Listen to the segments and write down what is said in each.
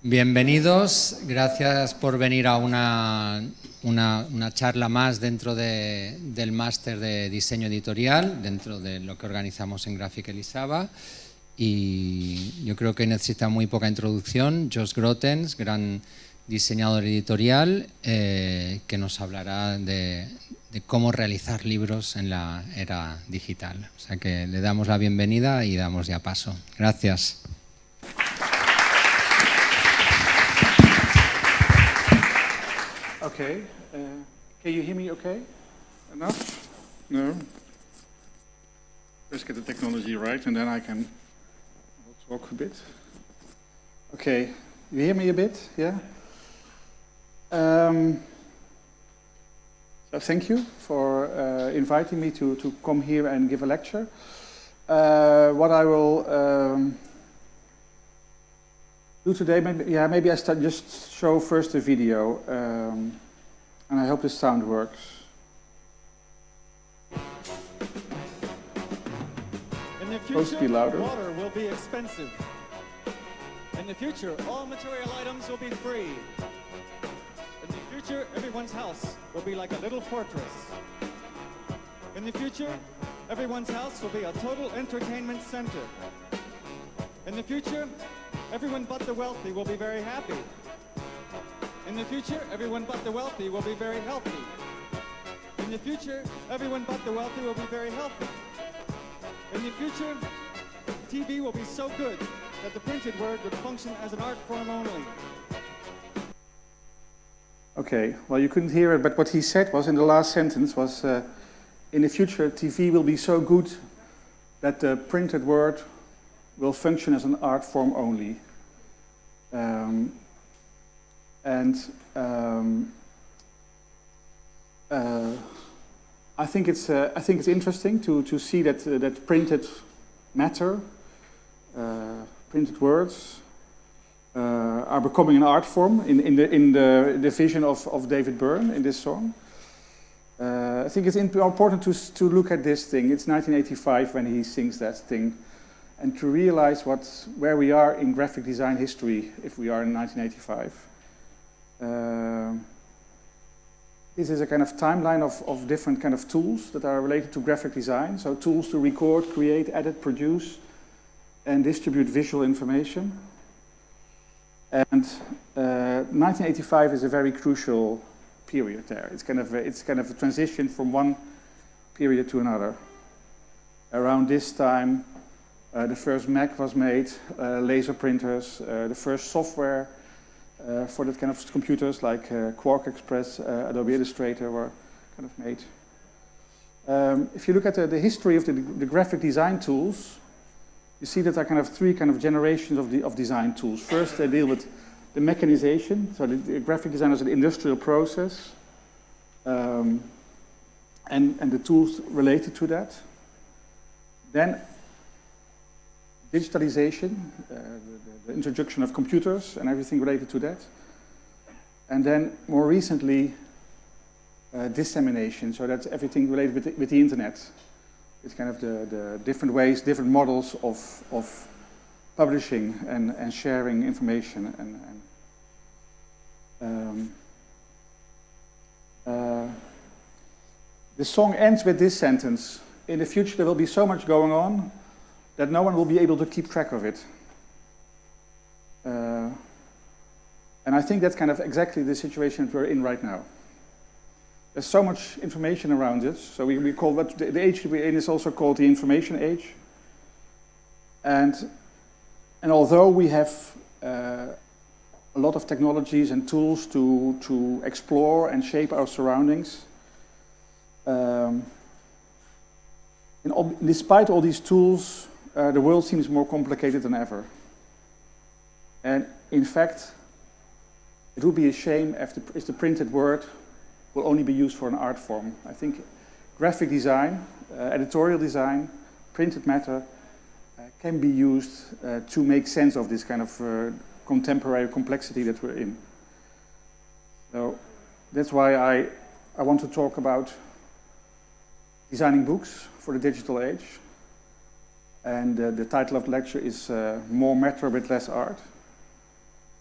Bienvenidos, gracias por venir a una charla más dentro del máster de diseño editorial, dentro de lo que organizamos en Gráfica Elisava. Y yo creo que necesita muy poca introducción. Joost Grootens, gran diseñador editorial, que nos hablará de cómo realizar libros en la era digital. O sea que le damos la bienvenida y damos ya paso. Gracias. Okay, can you hear me okay? Enough? No? Let's get the technology right and then I can talk a bit. Okay, you hear me a bit, yeah? So thank you for inviting me to come here and give a lecture. What I will do today, maybe I just show first the video, and I hope the sound works. In the Supposed to be future, louder. water will be expensive. In the future, all material items will be free. In the future, everyone's house will be like a little fortress. In the future, everyone's house will be a total entertainment center. In the future, everyone but the wealthy will be very happy. In the future, everyone but the wealthy will be very healthy. In the future, everyone but the wealthy will be very healthy. In the future, TV will be so good that the printed word would function as an art form only. Okay, well you couldn't hear it, but what he said was, in the last sentence, was in the future TV will be so good that the printed word will function as an art form only. I think it's interesting to see that printed matter, printed words, are becoming an art form in the vision of David Byrne in this song. I think it's important to look at this thing. It's 1985 when he sings that thing, and to realize where we are in graphic design history if we are in 1985. This is a kind of timeline of different kind of tools that are related to graphic design. So tools to record, create, edit, produce, and distribute visual information. And 1985 is a very crucial period there. It's kind of a transition from one period to another. Around this time, the first Mac was made, laser printers, the first software for that kind of computers like Quark Express, Adobe Illustrator were kind of made. If you look at the history of the graphic design tools, you see that there are kind of three kind of generations of design tools. First, they deal with the mechanization, so the graphic design is an industrial process, and the tools related to that. Then digitalization, the introduction of computers and everything related to that. And then more recently, dissemination, so that's everything related with the internet. It's kind of the different ways, different models of publishing and sharing information. The song ends with this sentence: in the future there will be so much going on that no one will be able to keep track of it. And I think that's kind of exactly the situation that we're in right now. There's so much information around us, so we call the age that we're in is also called the information age. And although we have a lot of technologies and tools to explore and shape our surroundings, despite all these tools, the world seems more complicated than ever. And in fact, it would be a shame if the printed word will only be used for an art form. I think graphic design, editorial design, printed matter can be used to make sense of this kind of contemporary complexity that we're in. So that's why I want to talk about designing books for the digital age. And the title of the lecture is More Matter with Less Art.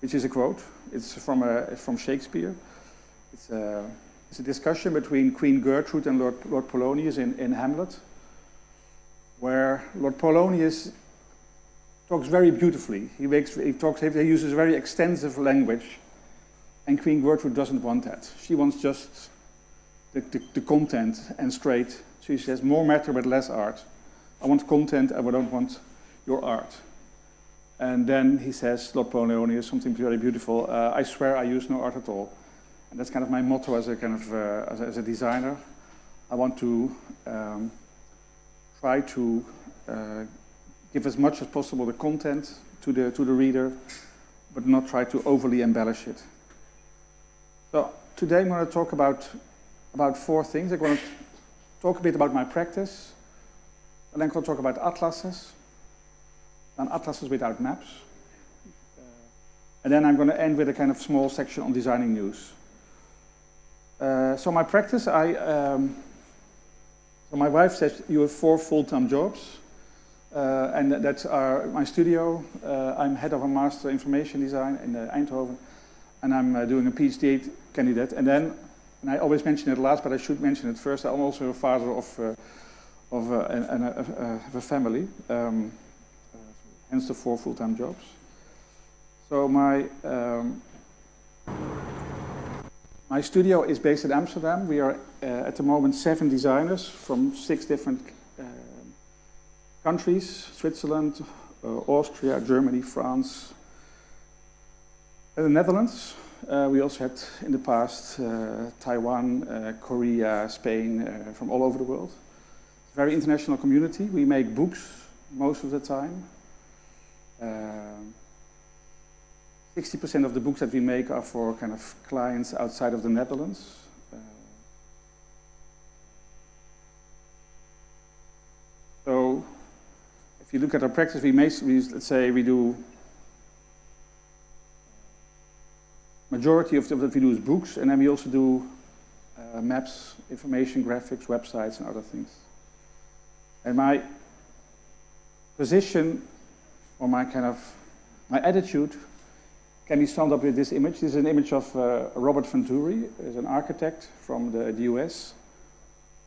which is a quote. It's from Shakespeare. It's a discussion between Queen Gertrude and Lord Polonius in Hamlet, where Lord Polonius talks very beautifully. He uses very extensive language, and Queen Gertrude doesn't want that. She wants just the content and straight. She says, more matter but less art. I want content, I don't want your art. And then he says, Lord Polonius, something very beautiful, I swear I use no art at all. And that's kind of my motto as a kind of as a designer. I want to try to give as much as possible the content to the reader, but not try to overly embellish it. So today I'm going to talk about 4 things. I'm going to talk a bit about my practice, and then I'm going to talk about atlases, and atlases without maps. And then I'm going to end with a kind of small section on designing news. So my practice, so my wife says you have 4 full-time jobs, and that's my studio. I'm head of a master information design in Eindhoven, and I'm doing a PhD candidate. And I always mention it last, but I should mention it first. I'm also a father of a family, hence the 4 full-time jobs. So my studio is based in Amsterdam. We are at the moment 7 designers from 6 different countries: Switzerland, Austria, Germany, France, and the Netherlands. We also had in the past Taiwan, Korea, Spain, from all over the world. It's a very international community. We make books most of the time. 60% of the books that we make are for kind of clients outside of the Netherlands. So if you look at our practice, let's say we do majority of what we do is books, and then we also do maps, information, graphics, websites, and other things. And my position, or my attitude, can be summed up with this image. This is an image of Robert Venturi, who's an architect from the US,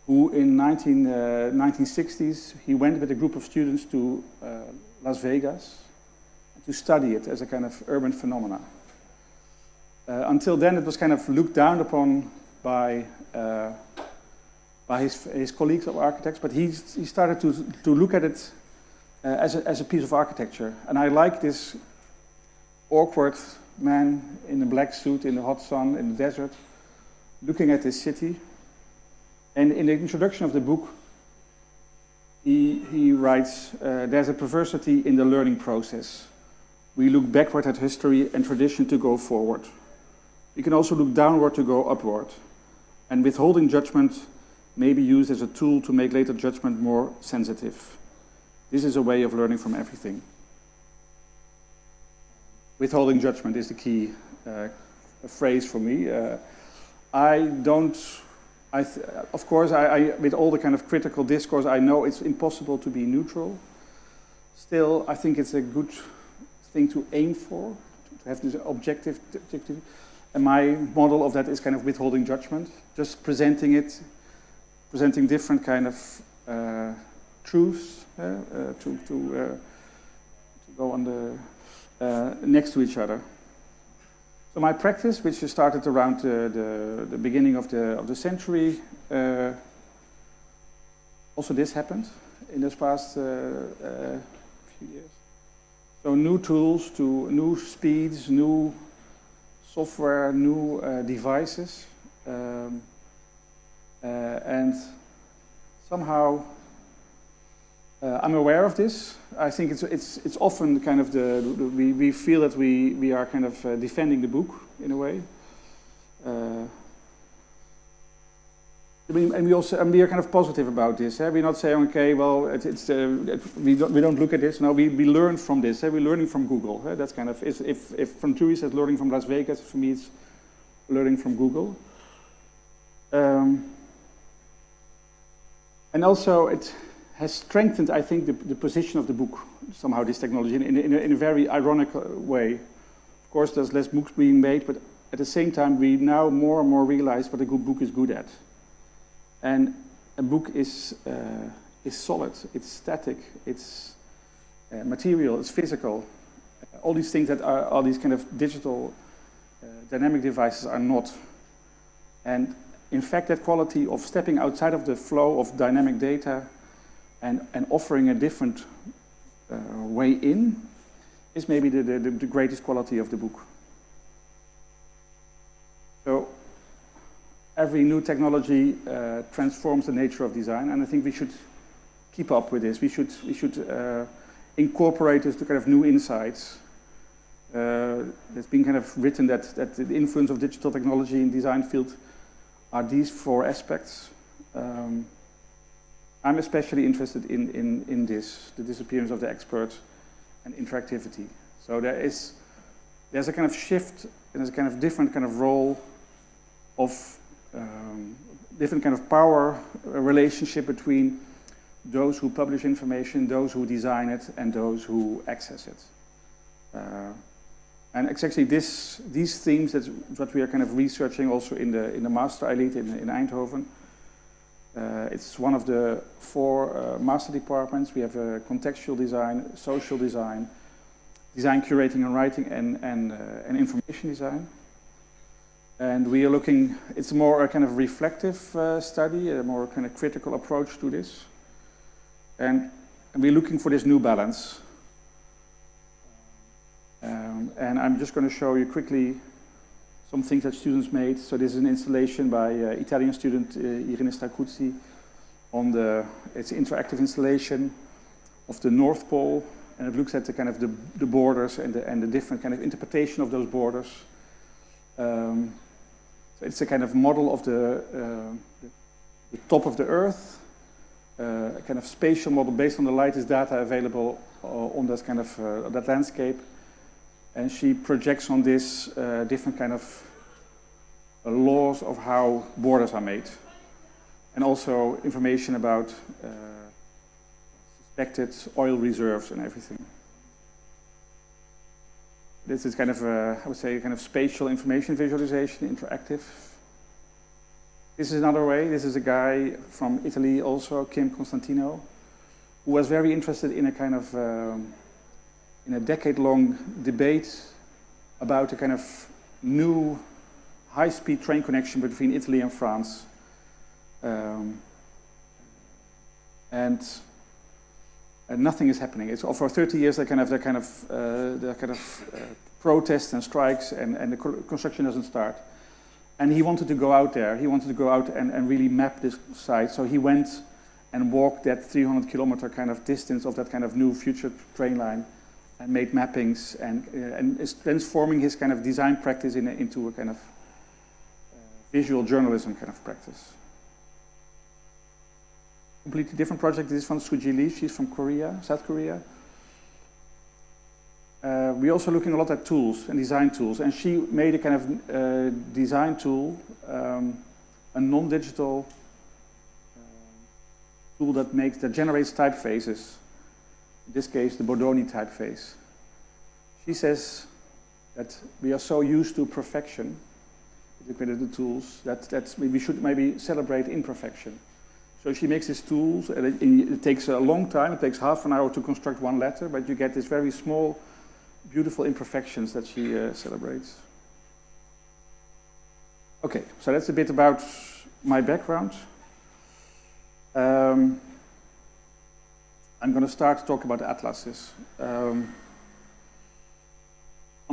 who in 1960s, he went with a group of students to Las Vegas to study it as a kind of urban phenomena. Until then, it was kind of looked down upon by his colleagues of architects, but he started to look at it as a piece of architecture. And I like this awkward man in a black suit in the hot sun in the desert, looking at this city. And in the introduction of the book, he writes, there's a perversity in the learning process. We look backward at history and tradition to go forward. We can also look downward to go upward. And withholding judgment may be used as a tool to make later judgment more sensitive. This is a way of learning from everything. Withholding judgment is the key phrase for me. Of course, with all the kind of critical discourse, I know it's impossible to be neutral. Still, I think it's a good thing to aim for, to have this objective. And my model of that is kind of withholding judgment, just presenting different kind of truths to go on the next to each other. So my practice, which started around the beginning of the century, also this happened in this past few years. So new tools, to new speeds, new software, new devices, and somehow I'm aware of this. I think it's often kind of we feel that we are kind of defending the book in a way. And we are kind of positive about this. We're not saying, okay, well, we don't look at this. No, we learn from this. We're learning from Google. That's kind of, if Venturi says learning from Las Vegas, for me it's learning from Google. And also it has strengthened, I think, the position of the book, somehow, this technology, in a very ironic way. Of course, there's less books being made, but at the same time, we now more and more realize what a good book is good at. And a book is solid, it's static, it's material, it's physical. All these things that are these kind of digital dynamic devices are not. And in fact, that quality of stepping outside of the flow of dynamic data and offering a different way in is maybe the greatest quality of the book. So every new technology transforms the nature of design, and I think we should keep up with this. We should incorporate this to kind of new insights. There's been kind of written that the influence of digital technology in design field are these 4 aspects. I'm especially interested in this, the disappearance of the expert and interactivity. So there's a kind of shift, and there's a kind of different kind of role of different kind of power relationship between those who publish information, those who design it, and those who access it. And exactly these themes, that's what we are kind of researching also in the master elite in Eindhoven. It's one of the 4 master departments. We have contextual design, social design, design curating and writing, and information design. And we are looking, it's more a kind of reflective study, a more kind of critical approach to this. And we're looking for this new balance. And I'm just going to show you quickly some things that students made. So this is an installation by Italian student Irene Stracuzzi on it's an interactive installation of the North Pole, and it looks at the kind of the borders and the different kind of interpretation of those borders. So it's a kind of model of the top of the Earth, a kind of spatial model based on the latest data available on that kind of that landscape. And she projects on this different kind of laws of how borders are made. And also information about suspected oil reserves and everything. This is kind of, I would say, kind of spatial information visualization, interactive. This is another way. This is a guy from Italy also, Kim Constantino, who was very interested in a kind of in a decade-long debate about a kind of new high-speed train connection between Italy and France. And nothing is happening. It's for 30 years. The kind of protests and strikes, and the construction doesn't start. And he wanted to go out there. He wanted to go out and really map this site. So he went and walked that 300-kilometer kind of distance of that kind of new future train line, and made mappings, and is transforming his kind of design practice into a kind of visual journalism kind of practice. Completely different project. This is from Suji Lee. She's from Korea, South Korea. We're also looking a lot at tools and design tools, and she made a kind of design tool, a non-digital tool that generates typefaces. In this case, the Bodoni typeface. She says that we are so used to perfection with the tools that we should maybe celebrate imperfection. So she makes these tools, and it takes a long time. It takes half an hour to construct one letter, but you get these very small, beautiful imperfections that she celebrates. Okay, so that's a bit about my background. I'm going to start to talk about atlases. On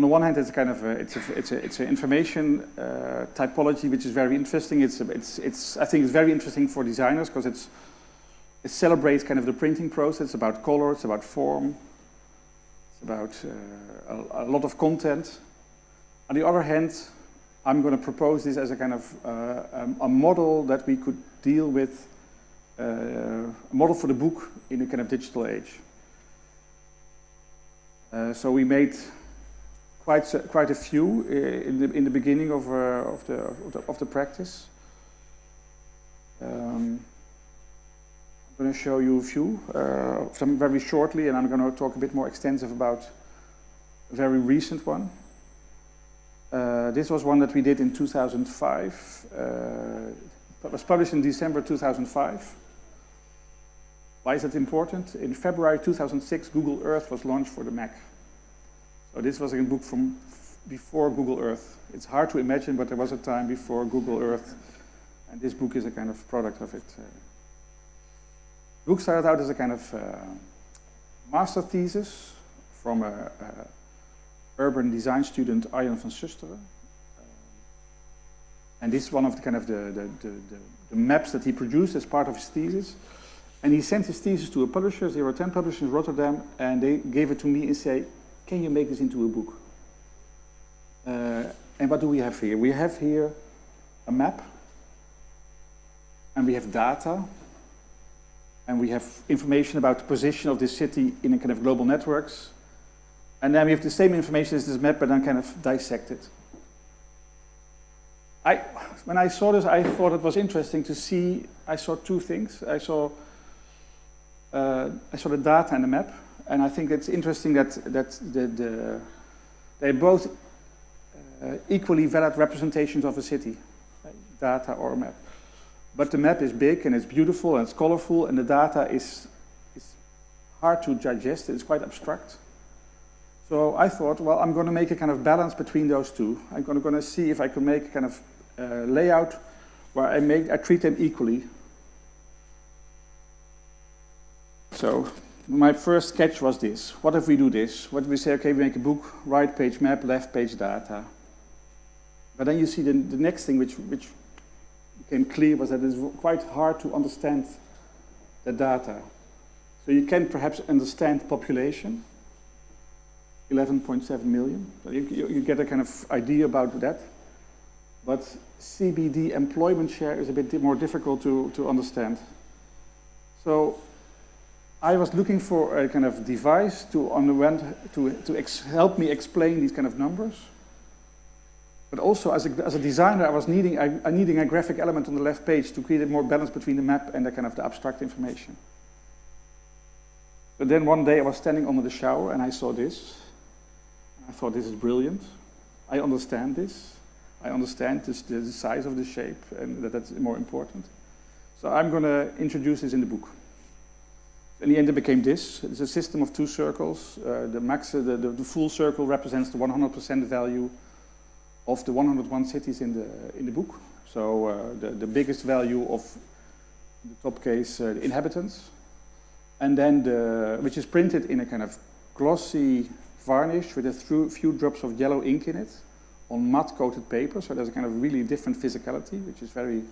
the one hand, it's kind of it's an information typology which is very interesting. I think it's very interesting for designers because it celebrates kind of the printing process. It's about color, it's about form, it's about a lot of content. On the other hand, I'm going to propose this as a kind of a model that we could deal with. A model for the book in a kind of digital age. So we made quite a few in the beginning of the practice. I'm going to show you a few of them very shortly, and I'm going to talk a bit more extensive about a very recent one. This was one that we did in 2005. It was published in December 2005. Why is that important? In February 2006, Google Earth was launched for the Mac. So this was a book from before Google Earth. It's hard to imagine, but there was a time before Google Earth, and this book is a kind of product of it. The book started out as a kind of master thesis from a urban design student, Arjen van Susteren. And this is one of the kind of the maps that he produced as part of his thesis. And he sent his thesis to a publisher. There were 10 publishers in Rotterdam, and they gave it to me and say, can you make this into a book? And what do we have here? We have here a map, and we have data, and we have information about the position of this city in a kind of global networks. And then we have the same information as this map, but then kind of dissected. When I saw this, I thought it was interesting to see. I saw two things. I saw the data and the map, and I think it's interesting that they're both equally valid representations of a city, right? Data or a map. But the map is big and it's beautiful and it's colorful, and the data is hard to digest. It's quite abstract. So I thought, well, I'm going to make a kind of balance between those two. I'm going to see if I can make a kind of layout where I treat them equally. So my first sketch was this. What if we do this? What if we say, okay, we make a book, right page map, left page data. But then you see the next thing which became clear was that it's quite hard to understand the data. So you can perhaps understand population, 11.7 million. So you get a kind of idea about that. But CBD employment share is a bit more difficult to understand. So I was looking for a kind of device to help me explain these kind of numbers. But also, as a designer, I was needing a graphic element on the left page to create a more balance between the map and the kind of the abstract information. But then one day I was standing under the shower and I saw this. I thought, this is brilliant. I understand this. I understand the size of the shape, and that's more important. So I'm going to introduce this in the book. In the end, it became this. It's a system of two circles. The full circle represents the 100% value of the 101 cities in the book. So the biggest value of, in the top case, the inhabitants. And then, which is printed in a kind of glossy varnish with a few drops of yellow ink in it on matte-coated paper. So there's a kind of really different physicality, which is very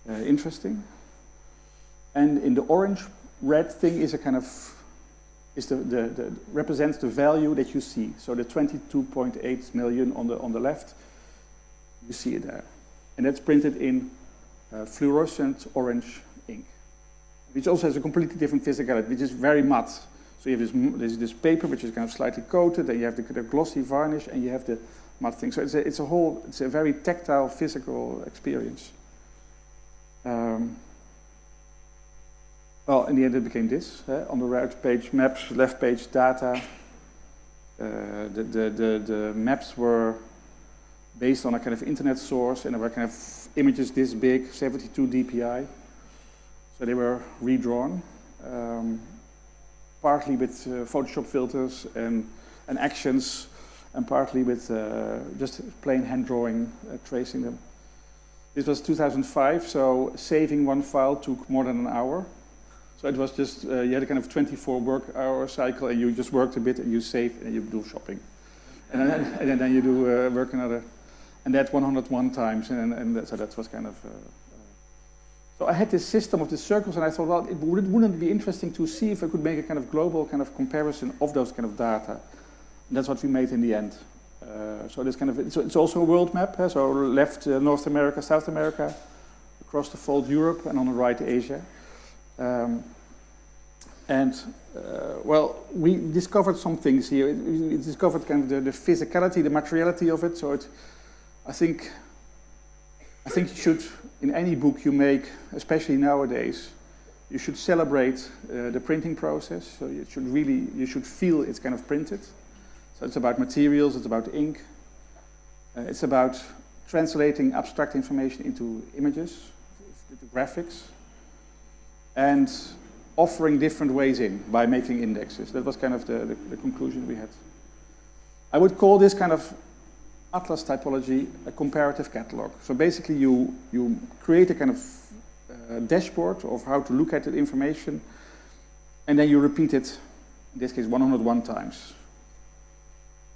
interesting. And in the orange, red thing is a kind of represents the value that you see. So the 22.8 million on the left, you see it there, and that's printed in fluorescent orange ink, which also has a completely different physicality, which is very matte. So you have this paper which is kind of slightly coated, and you have the glossy varnish, and you have the matte thing. So it's a very tactile, physical experience. Well, in the end, it became this. On the right page, maps, left page, data. The maps were based on a kind of internet source, and there were kind of images this big, 72 dpi. So they were redrawn, partly with Photoshop filters and actions, and partly with just plain hand drawing, tracing them. This was 2005, so saving one file took more than an hour. So it was just, you had a kind of 24 work hour cycle, and you just worked a bit, and you save, and you do shopping. And then you do work another, and that 101 times, so that was kind of... So I had this system of the circles, and I thought, well, wouldn't it be interesting to see if I could make a kind of global kind of comparison of those kind of data. And that's what we made in the end. So this kind of, it's also a world map, so left North America, South America, across the fold Europe, and on the right Asia. Well, we discovered some things here. We discovered kind of the physicality, the materiality of it. So I think you should, in any book you make, especially nowadays, you should celebrate the printing process. So you should feel it's kind of printed. So it's about materials, it's about ink. It's about translating abstract information into images, into graphics, and offering different ways in by making indexes. That was kind of the conclusion we had. I would call this kind of atlas typology a comparative catalog. So basically you create a kind of dashboard of how to look at the information, and then you repeat it, in this case 101 times.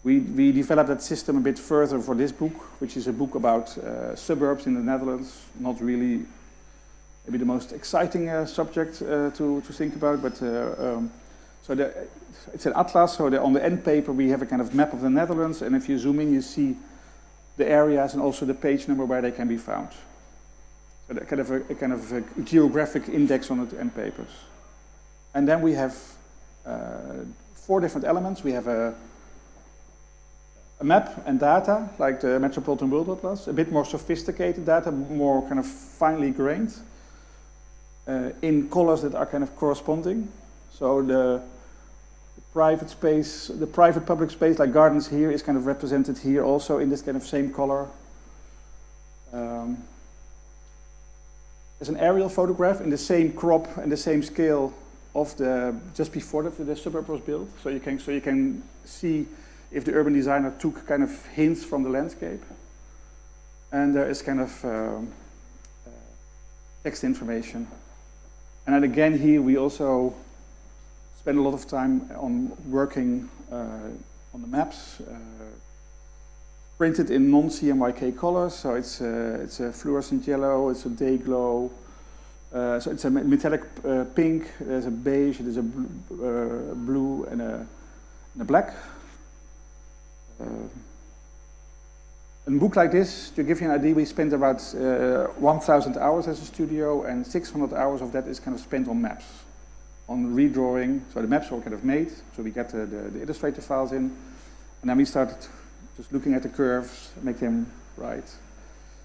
We developed that system a bit further for this book, which is a book about suburbs in the Netherlands. Not really maybe the most exciting subject to think about, but it's an atlas, so on the end paper we have a kind of map of the Netherlands, and if you zoom in you see the areas and also the page number where they can be found. So a kind of a geographic index on the end papers. And then we have 4 different elements. We have a map and data, like the Metropolitan World Atlas, a bit more sophisticated data, more kind of finely grained, in colors that are kind of corresponding. So the private space, the private public space, like gardens here, is kind of represented here also in this kind of same color. There's an aerial photograph in the same crop and the same scale of just before the suburb was built. So you can see if the urban designer took kind of hints from the landscape. And there is kind of text information. And then again here we also spend a lot of time on working on the maps, printed in non-CMYK colors, so it's a fluorescent yellow, it's a day glow, so it's a metallic pink, there's a beige, there's a blue and a black. A book like this, to give you an idea, we spent about 1,000 hours as a studio, and 600 hours of that is kind of spent on maps, on redrawing. So the maps were kind of made, so we get the Illustrator files in, and then we started just looking at the curves, make them right.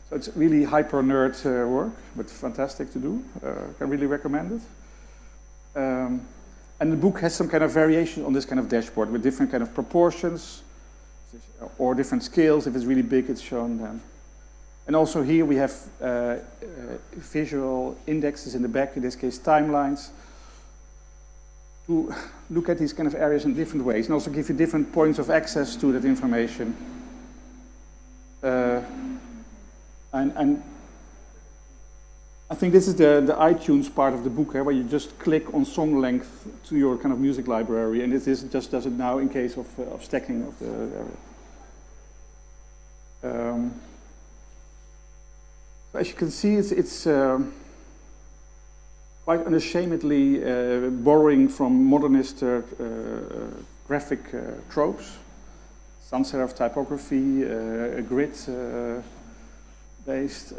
So it's really hyper nerd work, but fantastic to do. Can really recommend it. And the book has some kind of variation on this kind of dashboard with different kind of proportions, or different scales. If it's really big, it's shown then. And also here we have visual indexes in the back, in this case timelines, to look at these kind of areas in different ways, and also give you different points of access to that information. And I think this is the iTunes part of the book, where you just click on song length to your kind of music library, and this just does it now in case of stacking of the area. So as you can see, it's quite unashamedly borrowing from modernist graphic tropes, sans serif typography, grid based.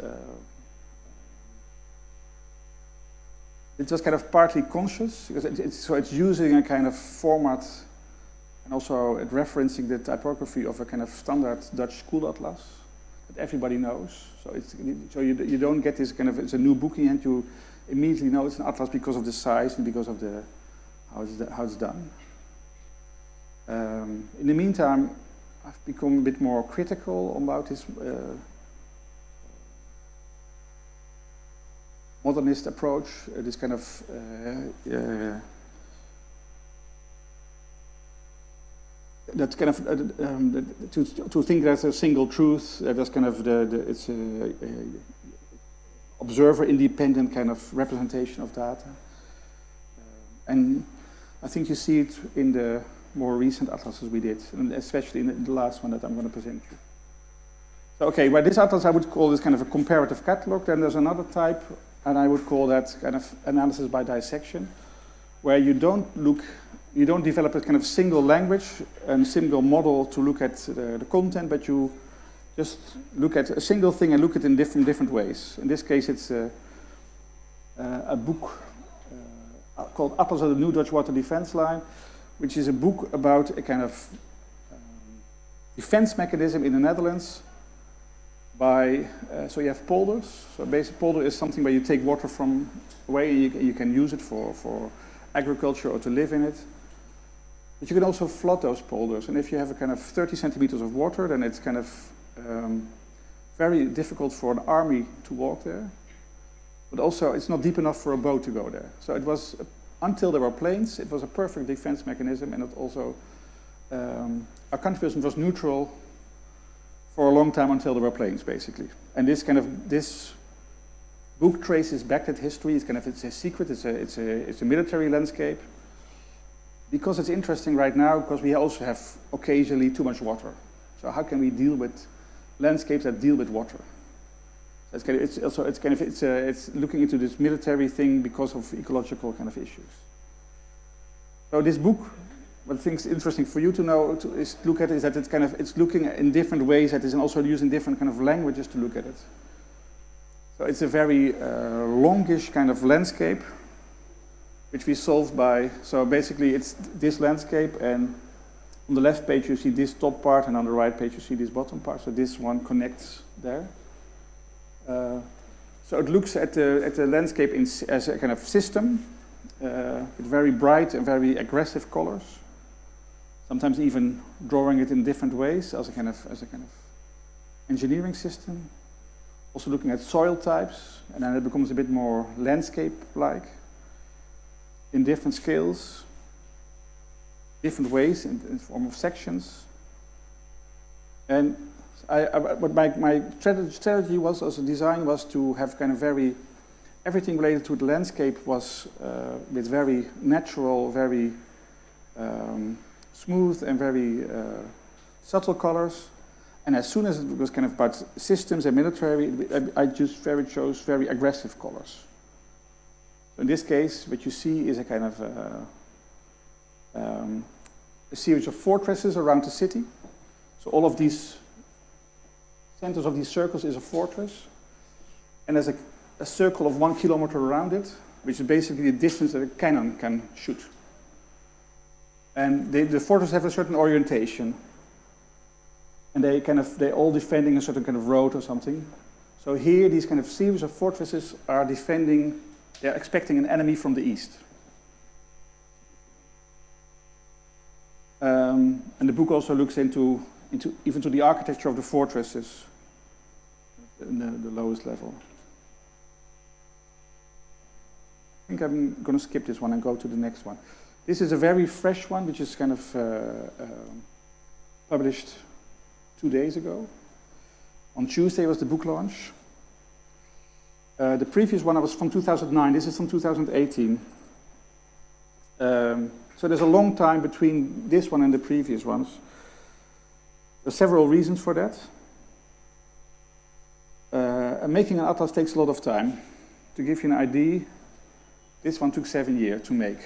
It was kind of partly conscious, because it's using a kind of format, and also referencing the typography of a kind of standard Dutch school atlas that everybody knows. So you don't get this kind of, it's a new book and you immediately know it's an atlas because of the size and because of how it's done. In the meantime, I've become a bit more critical about this modernist approach, this kind of that's kind of to think there's a single truth. That's kind of it's a observer independent kind of representation of data, and I think you see it in the more recent atlases we did, and especially in the last one that I'm going to present you. So, okay, by this atlas I would call this kind of a comparative catalog. Then there's another type, and I would call that kind of analysis by dissection, where you don't develop a kind of single language and single model to look at the content, but you just look at a single thing and look at it in different ways. In this case, it's a book called Atlas of the New Dutch Water Defense Line, which is a book about a kind of defense mechanism in the Netherlands by, so you have polders. So basically polder is something where you take water from away and you can use it for agriculture or to live in it. But you can also flood those polders, and if you have a kind of 30 centimeters of water, then it's kind of very difficult for an army to walk there, but also it's not deep enough for a boat to go there. So it was, until there were planes, it was a perfect defense mechanism, and it also, our country was neutral for a long time until there were planes, basically. And this book traces back that history. It's a secret. It's a military landscape. Because it's interesting right now, because we also have occasionally too much water. So how can we deal with landscapes that deal with water? It's looking into this military thing because of ecological kind of issues. So this book, what I think is interesting for you to know is look at is that it's looking in different ways at this, and also using different kind of languages to look at it. So it's a very longish kind of landscape, which we solved by, so basically it's this landscape, and on the left page you see this top part, and on the right page you see this bottom part, so this one connects there. So it looks at the landscape as a kind of system, with very bright and very aggressive colors, sometimes even drawing it in different ways as a kind of engineering system. Also looking at soil types, and then it becomes a bit more landscape-like, in different scales, different ways, in the form of sections. And what my strategy was as a design was to have kind of everything related to the landscape was with very natural, very smooth and very subtle colors. And as soon as it was kind of about systems and military, I just chose very aggressive colors. In this case, what you see is a kind of a series of fortresses around the city. So all of these centers of these circles is a fortress. And there's a circle of 1 kilometer around it, which is basically the distance that a cannon can shoot. And the fortresses have a certain orientation. And they're all defending a certain kind of road or something. So here, these kind of series of fortresses are defending. They're expecting an enemy from the east. And the book also looks into even to the architecture of the fortresses in the lowest level. I think I'm going to skip this one and go to the next one. This is a very fresh one, which is kind of published 2 days ago. On Tuesday was the book launch. The previous one was from 2009. This is from 2018. So there's a long time between this one and the previous ones. There are several reasons for that. Making an atlas takes a lot of time. To give you an idea, this one took 7 years to make.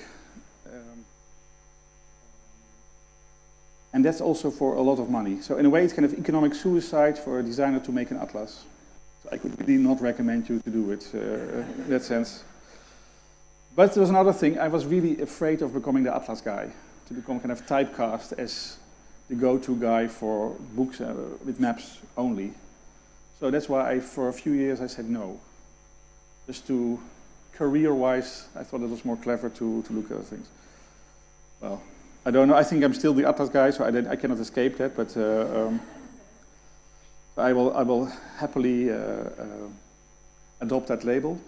And that's also for a lot of money. So in a way, it's kind of economic suicide for a designer to make an atlas. So I could really not recommend you to do it in that sense. But there was another thing. I was really afraid of becoming the atlas guy, to become kind of typecast as the go-to guy for books with maps only. So that's why for a few years I said no. Just to, career-wise, I thought it was more clever to look at other things. Well, I don't know. I think I'm still the atlas guy, so I cannot escape that. But I will happily adopt that label.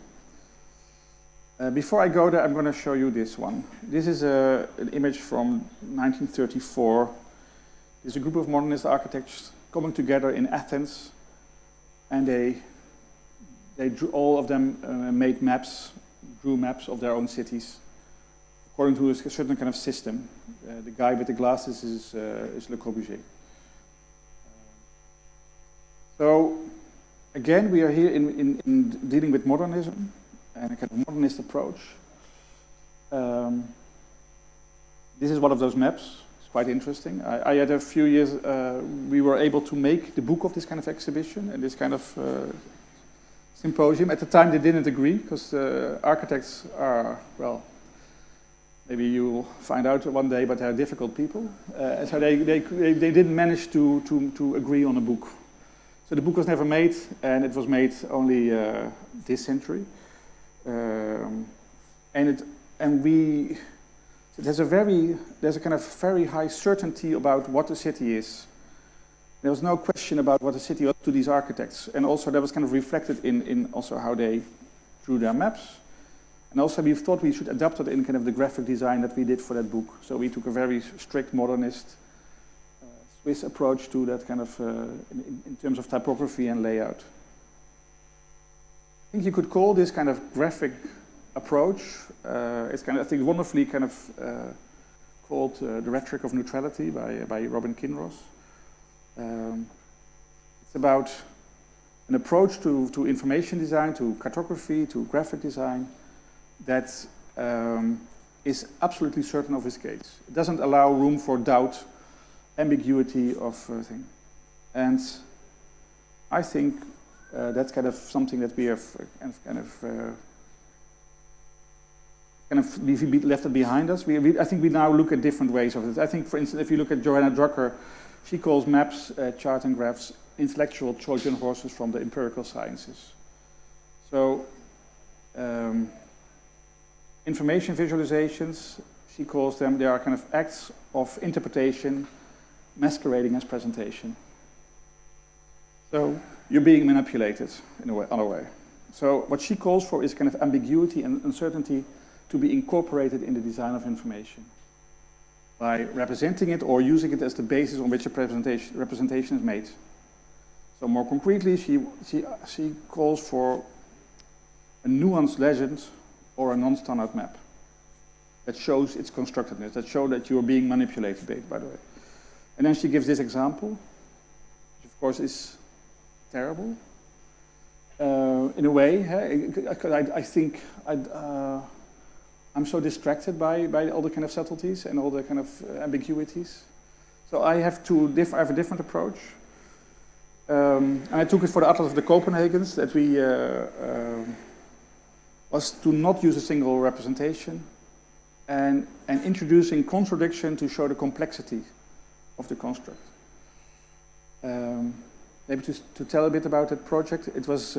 Before I go there, I'm going to show you this one. This is an image from 1934. There's a group of modernist architects coming together in Athens, and they drew, all of them made maps, drew maps of their own cities, according to a certain kind of system. The guy with the glasses is Le Corbusier. So, again, we are here in dealing with modernism and a kind of modernist approach. This is one of those maps. It's quite interesting. I had a few years, we were able to make the book of this kind of exhibition and this kind of symposium. At the time, they didn't agree because architects are, well, maybe you will find out one day, but they're difficult people. And so they didn't manage to agree on a book. So the book was never made, and it was made only this century. There's a kind of very high certainty about what the city is. There was no question about what the city owed to these architects. And also that was kind of reflected in also how they drew their maps. And also we thought we should adapt it in kind of the graphic design that we did for that book. So we took a very strict modernist Swiss approach to that kind of, in terms of typography and layout. I think you could call this kind of graphic approach, it's kind of, I think, wonderfully kind of called The Rhetoric of Neutrality by Robin Kinross. It's about an approach to information design, to cartography, to graphic design that is absolutely certain of its gates. It doesn't allow room for doubt, ambiguity of thing. And I think that's kind of something that we have we left it behind us. I think we now look at different ways of it. I think, for instance, if you look at Johanna Drucker, she calls maps, charts and graphs intellectual Trojan horses from the empirical sciences. So information visualizations, she calls them, they are kind of acts of interpretation masquerading as presentation. So you're being manipulated in a way, other way. So what she calls for is kind of ambiguity and uncertainty to be incorporated in the design of information by representing it or using it as the basis on which a representation is made. So more concretely, she calls for a nuanced legend or a non-standard map that shows its constructedness, that shows that you are being manipulated, by the way. And then she gives this example, which of course is terrible. In a way, I think I'm so distracted by all the kind of subtleties and all the kind of ambiguities. So I have a different approach. And I took it for the Atlas of the Copenhagens that we was to not use a single representation and introducing contradiction to show the complexity of the construct. Maybe to tell a bit about that project, it was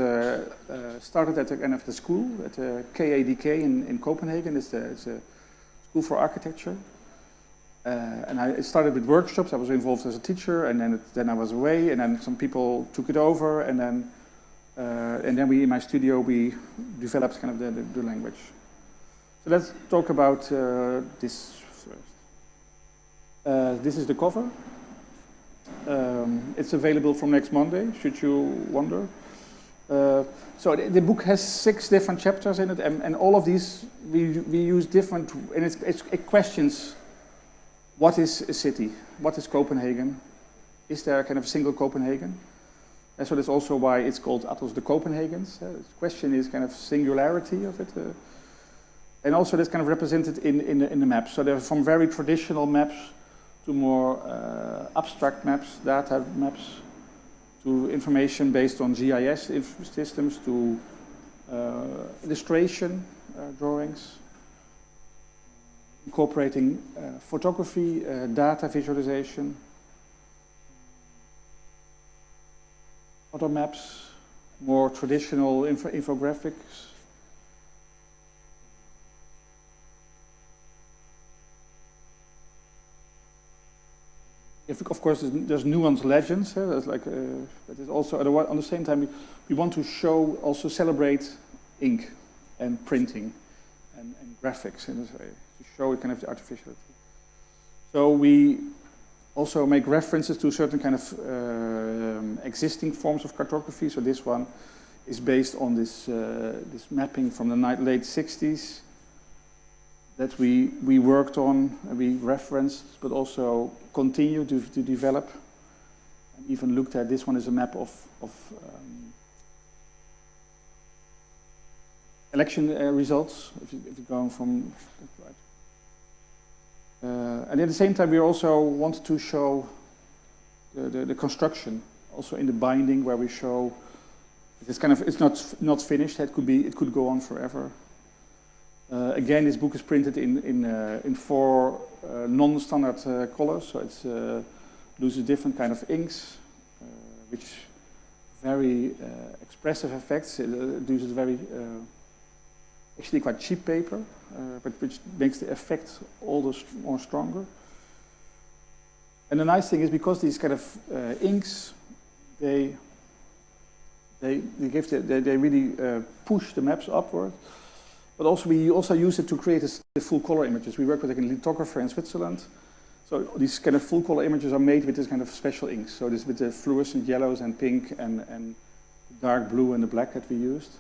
started at the kind of the school, at KADK in Copenhagen. It's a school for architecture. And it started with workshops. I was involved as a teacher, and then I was away, and then some people took it over, and then we, in my studio, we developed kind of the language. So let's talk about this first. This is the cover. It's available from next Monday, should you wonder. So the book has 6 different chapters in it, and all of these we use different, and it questions what is a city, what is Copenhagen, is there a kind of single Copenhagen? And so that's also why it's called Atlas of the Copenhagens. The question is kind of singularity of it, and also that's kind of represented in the maps. So they're from very traditional maps to more abstract maps, data maps, to information based on GIS systems, to illustration drawings, incorporating photography, data visualization, other maps, more traditional infographics. Of course, there's nuanced legends. There's like, but it's also on the same time we want to show, also celebrate ink and printing and graphics in this way to show kind of the artificiality. So we also make references to certain kind of existing forms of cartography. So this one is based on this mapping from the late 60s. That we worked on, we referenced, but also continue to develop. And even looked at, this one is a map of election results, if you're going from right. And at the same time, we also want to show the construction, also in the binding, where we show it's not finished. It could go on forever. Again, this book is printed in 4 non-standard colors, so it uses different kind of inks, which very expressive effects. It uses very actually quite cheap paper, but which makes the effect all the more stronger. And the nice thing is, because these kind of inks, they really push the maps upward. But also we also use it to create the full color images. We work with a lithographer in Switzerland. So these kind of full color images are made with this kind of special inks. So this with the fluorescent yellows and pink and dark blue and the black that we used.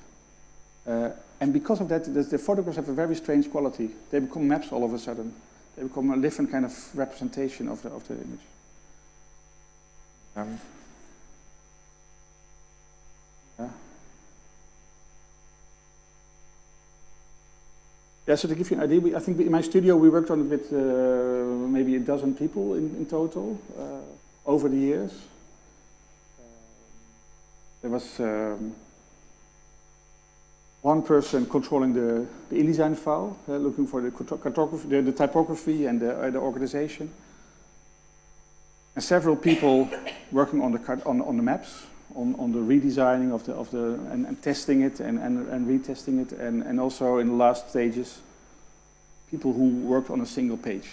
And because of that, the photographs have a very strange quality. They become maps all of a sudden. They become a different kind of representation of the image. Yeah. Yeah, so to give you an idea, I think in my studio we worked on it with maybe a dozen people in total over the years. There was one person controlling the InDesign file, looking for the typography and the organization, and several people working on the maps, on the redesigning of the and testing it and retesting it, and also in the last stages, people who worked on a single page,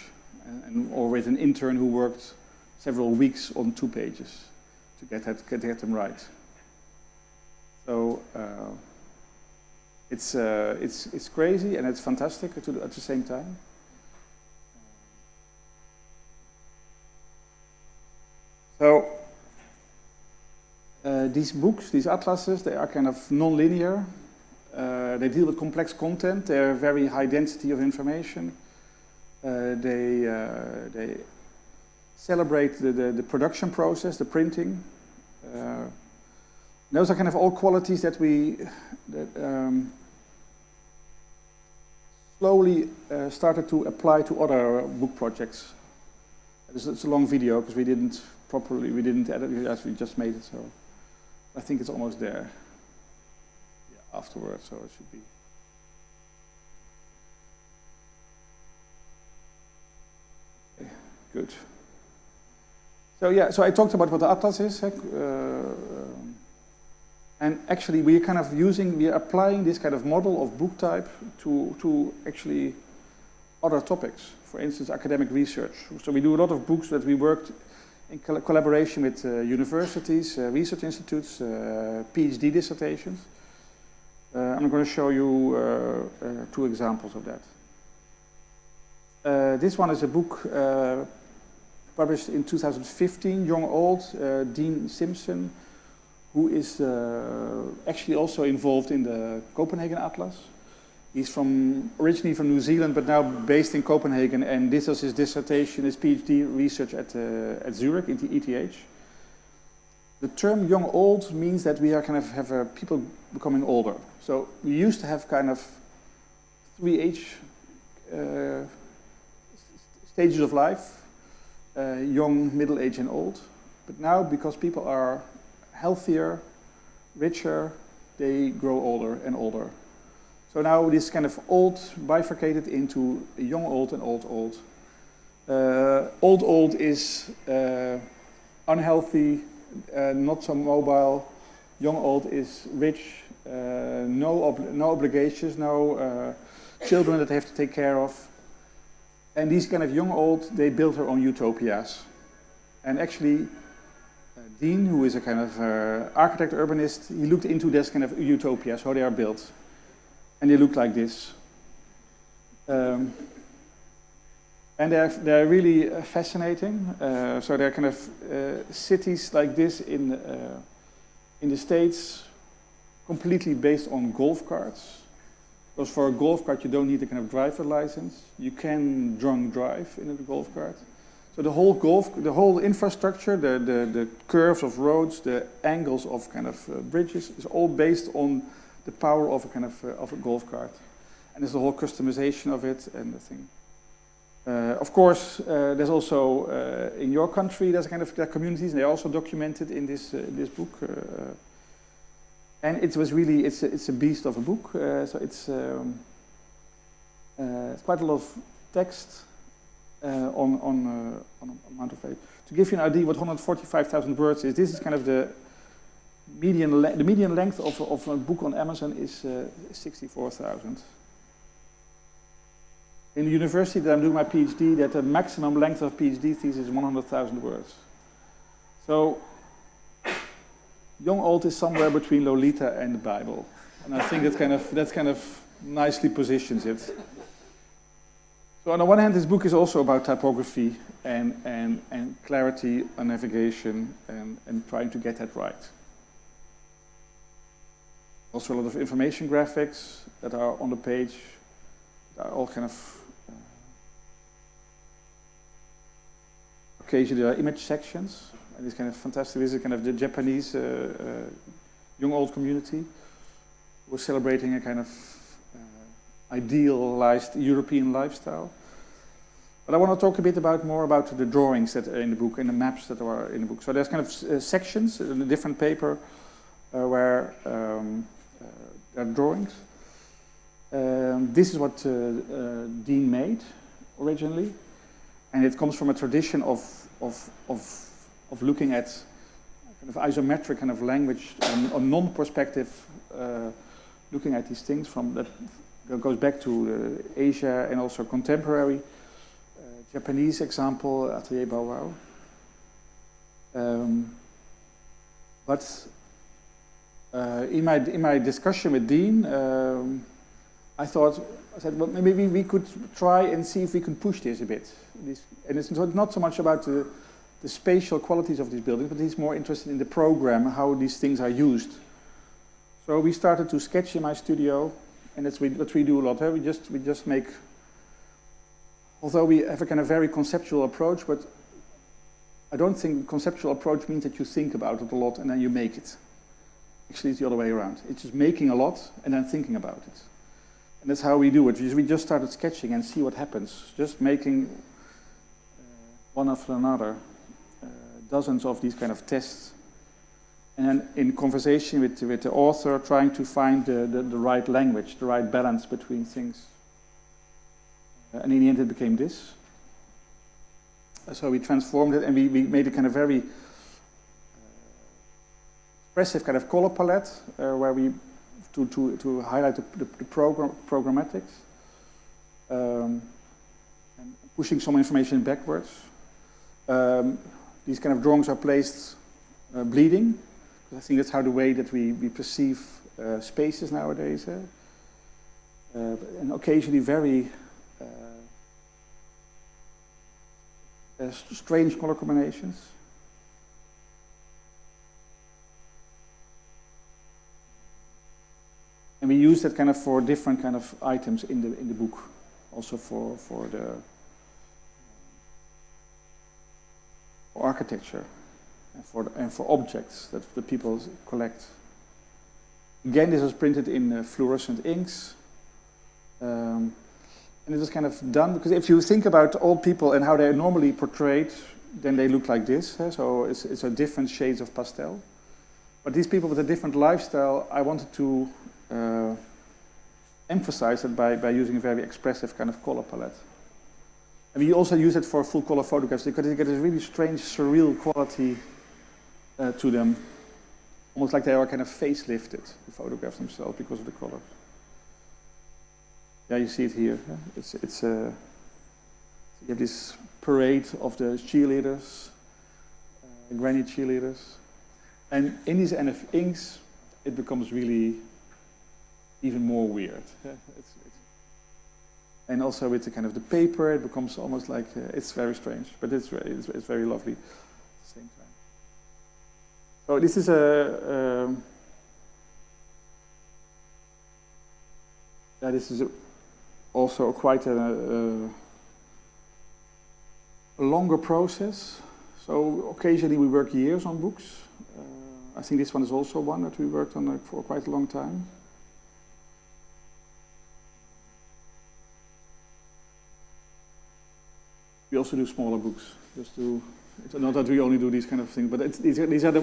or with an intern who worked several weeks on 2 pages to get them right. So it's crazy and it's fantastic at the same time. So these books, these atlases, they are kind of non-linear. They deal with complex content. They're very high density of information. They celebrate the production process, the printing. Those are kind of all qualities that we slowly started to apply to other book projects. It's a long video because we didn't edit it as we just made it, so I think it's almost there. Yeah, afterwards, so it should be. Okay, good. So yeah, so I talked about what the atlas is. And actually, we are applying this kind of model of book type to actually other topics. For instance, academic research. So we do a lot of books that we worked in collaboration with universities, research institutes, PhD dissertations. I'm going to show you 2 examples of that. This one is a book published in 2015, Young Old, Dean Simpson, who is actually also involved in the Copenhagen Atlas. He's originally from New Zealand, but now based in Copenhagen, and this was his dissertation, his PhD research at Zurich, in the ETH. The term young old means that we are have people becoming older. So we used to have kind of 3 age stages of life, young, middle age, and old. But now, because people are healthier, richer, they grow older and older. So now this kind of old bifurcated into young old and old old. Old is unhealthy, not so mobile. Young old is rich, no obligations, no children that they have to take care of. And these kind of young old, they build their own utopias. And actually, Dean, who is a kind of architect urbanist, he looked into this kind of utopias, how they are built. And they look like this. And they're really fascinating. So they're kind of cities like this in the States, completely based on golf carts. Because for a golf cart, you don't need a kind of driver license. You can drunk drive in a golf cart. So the whole infrastructure, the curves of roads, the angles of kind of bridges, is all based on the power of a kind of a golf cart. And there's the whole customization of it and the thing. Of course, there's also in your country there's kind of communities, and they're also documented in this book. And it was really it's a beast of a book. So it's quite a lot of text on amount of page. To give you an idea what 145,000 words is, this is kind of the median length of a book on Amazon is 64,000. In the university that I'm doing my PhD, that the maximum length of PhD thesis is 100,000 words. So, young old is somewhere between Lolita and the Bible, and I think that kind of nicely positions it. So, on the one hand, this book is also about typography and clarity and navigation and trying to get that right. Also, a lot of information graphics that are on the page. Are all kind of occasionally there are image sections, and it's kind of fantastic. This is kind of the Japanese young old community who are celebrating a kind of idealized European lifestyle. But I want to talk a bit more about the drawings that are in the book and the maps that are in the book. So there's kind of sections in a different paper where there are drawings. This is what Dean made originally, and it comes from a tradition of looking at kind of isometric kind of language or non-perspective, looking at these things from that goes back to Asia and also contemporary Japanese example, Atelier Bauau. But in my discussion with Dean, I said, well, maybe we could try and see if we can push this a bit. And it's not so much about the spatial qualities of these buildings, but he's more interested in the program, how these things are used. So we started to sketch in my studio, and that's what we do a lot. We just make, although we have a kind of very conceptual approach, but I don't think conceptual approach means that you think about it a lot and then you make it. Actually, it's the other way around. It's just making a lot and then thinking about it. And that's how we do it. We just started sketching and see what happens. Just making one after another, dozens of these kind of tests. And then in conversation with the author, trying to find the right language, the right balance between things. And in the end it became this. So we transformed it and we made a kind of very expressive kind of color palette where we to highlight the programmatics and pushing some information backwards. These kind of drawings are placed bleeding, because I think that's how the way that we perceive spaces nowadays. And occasionally very strange color combinations. And we use that kind of for different kind of items in the book, also for architecture and for objects that the people collect. Again, this was printed in fluorescent inks, and it was kind of done because if you think about old people and how they're normally portrayed, then they look like this. So it's a different shades of pastel. But these people with a different lifestyle, I wanted to emphasize it by using a very expressive kind of color palette. And we also use it for full color photographs because they get a really strange, surreal quality to them. Almost like they are kind of facelifted, the photographs themselves, because of the colors. Yeah, you see it here. You have this parade of the cheerleaders, granny cheerleaders. And in these NF inks, it becomes really even more weird. And also with the kind of the paper, it becomes almost like, it's very strange, but it's very lovely at the same time. So this is also quite a longer process. So occasionally we work years on books. I think this one is also one that we worked on for quite a long time. We also do smaller books. It's not that we only do these kind of things, but these are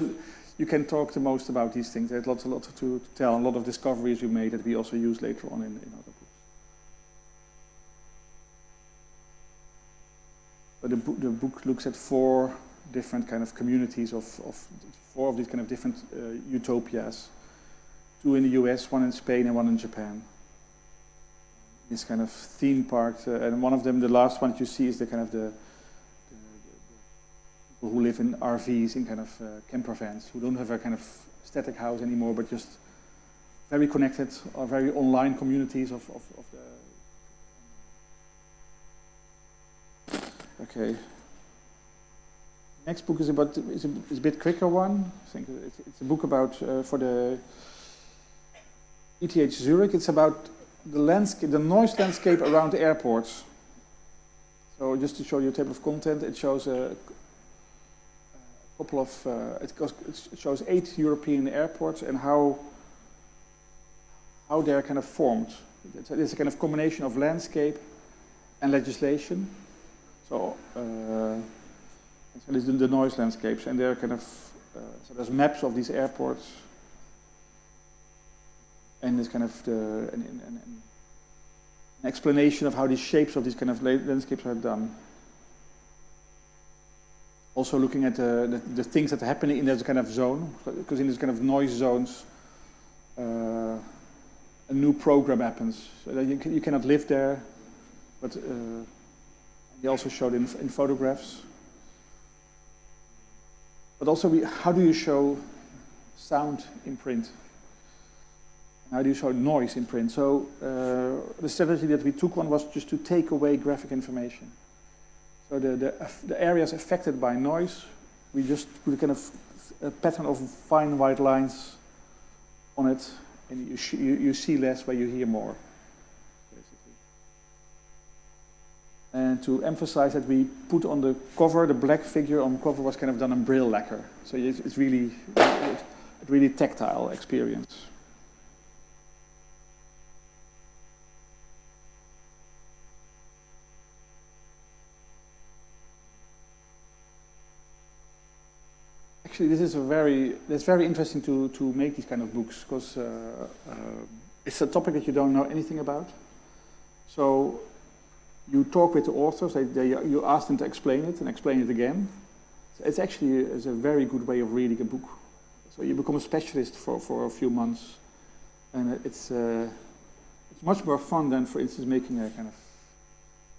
you can talk the most about these things. There's lots to tell, a lot of discoveries we made that we also use later on in other books. But the book looks at 4 different kind of communities of 4 of these kind of different utopias. 2 in the US, 1 in Spain, and 1 in Japan. this kind of theme park, and one of them, the last one that you see, is the kind of the people who live in RVs, in kind of camper vans, who don't have a kind of static house anymore, but just very connected or very online communities of the. Okay. Next book is a bit quicker one. I think it's a book about for the ETH Zurich. It's about the landscape, the noise landscape around airports. So just to show you a table of content, it shows a couple of it shows 8 European airports and how they're kind of formed. It's a kind of combination of landscape and legislation. So. So this is the noise landscapes, and they're kind of so there's maps of these airports, and there's kind of an explanation of how the shapes of these kind of landscapes are done. Also looking at the things that are happening in that kind of zone, because in this kind of noise zones, a new program happens. So that you cannot live there, but he also showed in photographs. But also, how do you show sound in print? How do you show noise in print? So the strategy that we took on was just to take away graphic information. So the areas affected by noise, we just put a kind of a pattern of fine white lines on it, and you see less where you hear more. And to emphasize that, we put on the cover, the black figure on cover was kind of done in Braille lacquer. So it's really a really tactile experience. Actually, it's very interesting to make these kind of books, because it's a topic that you don't know anything about. So you talk with the authors, you ask them to explain it and explain it again. So it's actually a very good way of reading a book. So you become a specialist for a few months, and it's much more fun than, for instance, making a kind of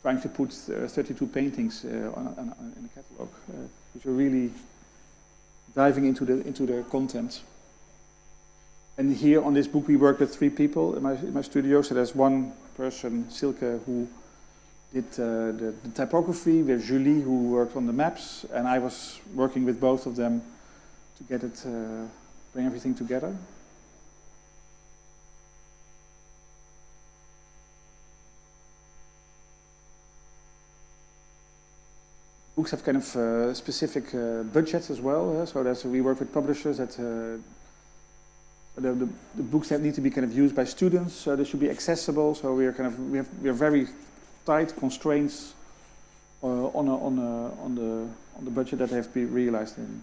trying to put 32 paintings in a catalog, which are really diving into the content. And here on this book, we worked with 3 people in my studio. So there's one person, Silke, who did the typography, with Julie, who worked on the maps, and I was working with both of them to get it, bring everything together. Books have kind of specific budgets as well. So we work with publishers that the books need to be kind of used by students. So they should be accessible. So we are very tight constraints on the budget that have to be realized in.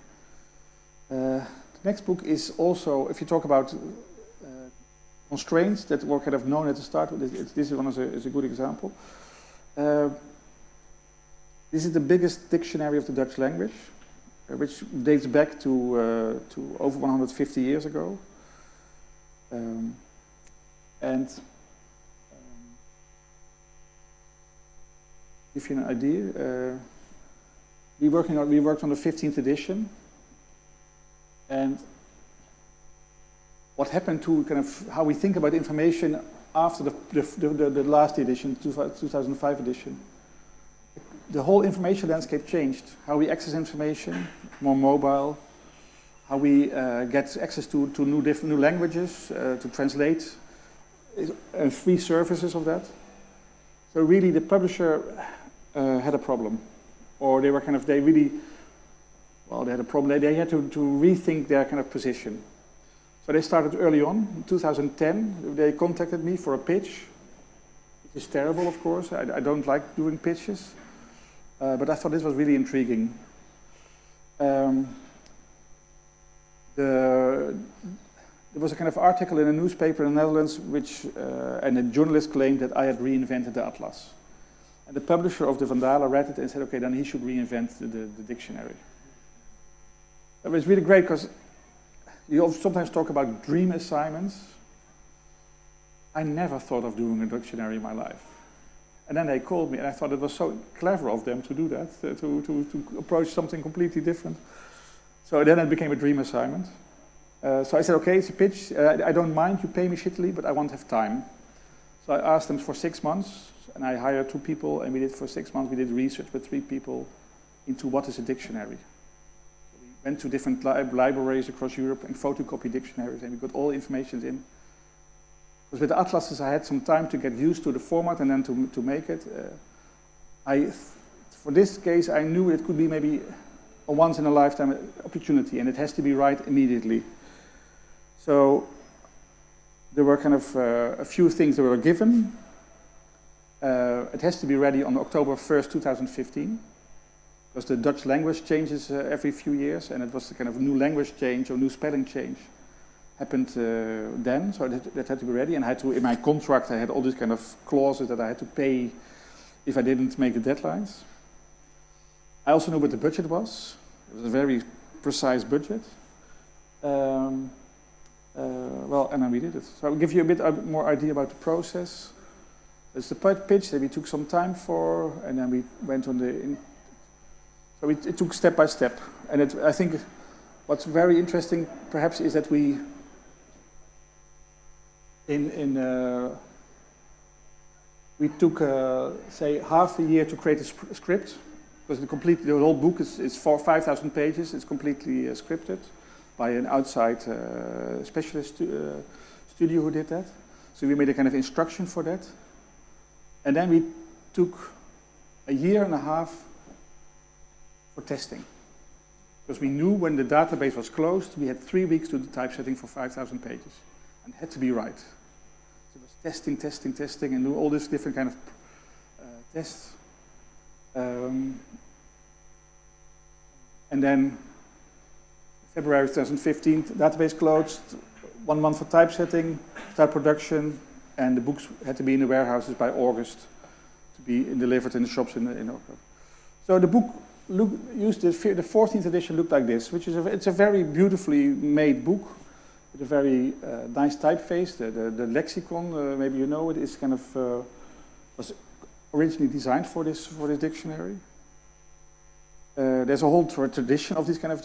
The next book is also, if you talk about constraints that were kind of known at the start, this one is a good example. This is the biggest dictionary of the Dutch language, which dates back to over 150 years ago. Give you an idea, we worked on the 15th edition, and what happened to kind of how we think about information after the last edition, 2005 edition. The whole information landscape changed. How we access information, more mobile. How we get access to new languages, to translate, and free services of that. So really, the publisher had a problem, or they had a problem. They had to rethink their kind of position. So they started early on. In 2010, they contacted me for a pitch, which is terrible, of course. I don't like doing pitches. But I thought this was really intriguing. There was a kind of article in a newspaper in the Netherlands, and a journalist claimed that I had reinvented the atlas. And the publisher of the Vandalen read it and said, okay, then he should reinvent the dictionary. It was really great, because you sometimes talk about dream assignments. I never thought of doing a dictionary in my life. And then they called me, and I thought it was so clever of them to do that, to approach something completely different. So then it became a dream assignment. So I said, okay, it's a pitch. I don't mind, you pay me shittily, but I won't have time. So I asked them for 6 months, and I hired 2 people, and we did for 6 months, we did research with 3 people into what is a dictionary. So we went to different libraries across Europe and photocopied dictionaries, and we got all the information in. Because with the atlases, I had some time to get used to the format and then to make it. For this case, I knew it could be maybe a once-in-a-lifetime opportunity, and it has to be right immediately. So there were kind of a few things that were given. It has to be ready on October 1st, 2015, because the Dutch language changes every few years, and it was a kind of new language change or new spelling change happened then, so that had to be ready. And I had to, in my contract, I had all these kind of clauses that I had to pay if I didn't make the deadlines. I also knew what the budget was. It was a very precise budget. Well, and then we did it. So I'll give you a bit more idea about the process. It's the pitch that we took some time for, and then we went on so it took step by step. And I think what's very interesting, perhaps, is that we we took, say, half a year to create a script, because the whole book is 5,000 pages. It's completely scripted by an outside specialist studio who did that. So we made a kind of instruction for that. And then we took a year and a half for testing. Because we knew when the database was closed, we had 3 weeks to do typesetting for 5,000 pages. And it had to be right. So it was testing, and do all these different kind of tests. And then February 2015, database closed, 1 month for typesetting, start production, and the books had to be in the warehouses by August to be delivered in the shops in October. So the book used the 14th edition looked like this, which is it's a very beautifully made book with a very nice typeface. The lexicon, maybe you know it, is kind of was originally designed for this dictionary. There's a whole tradition of this kind of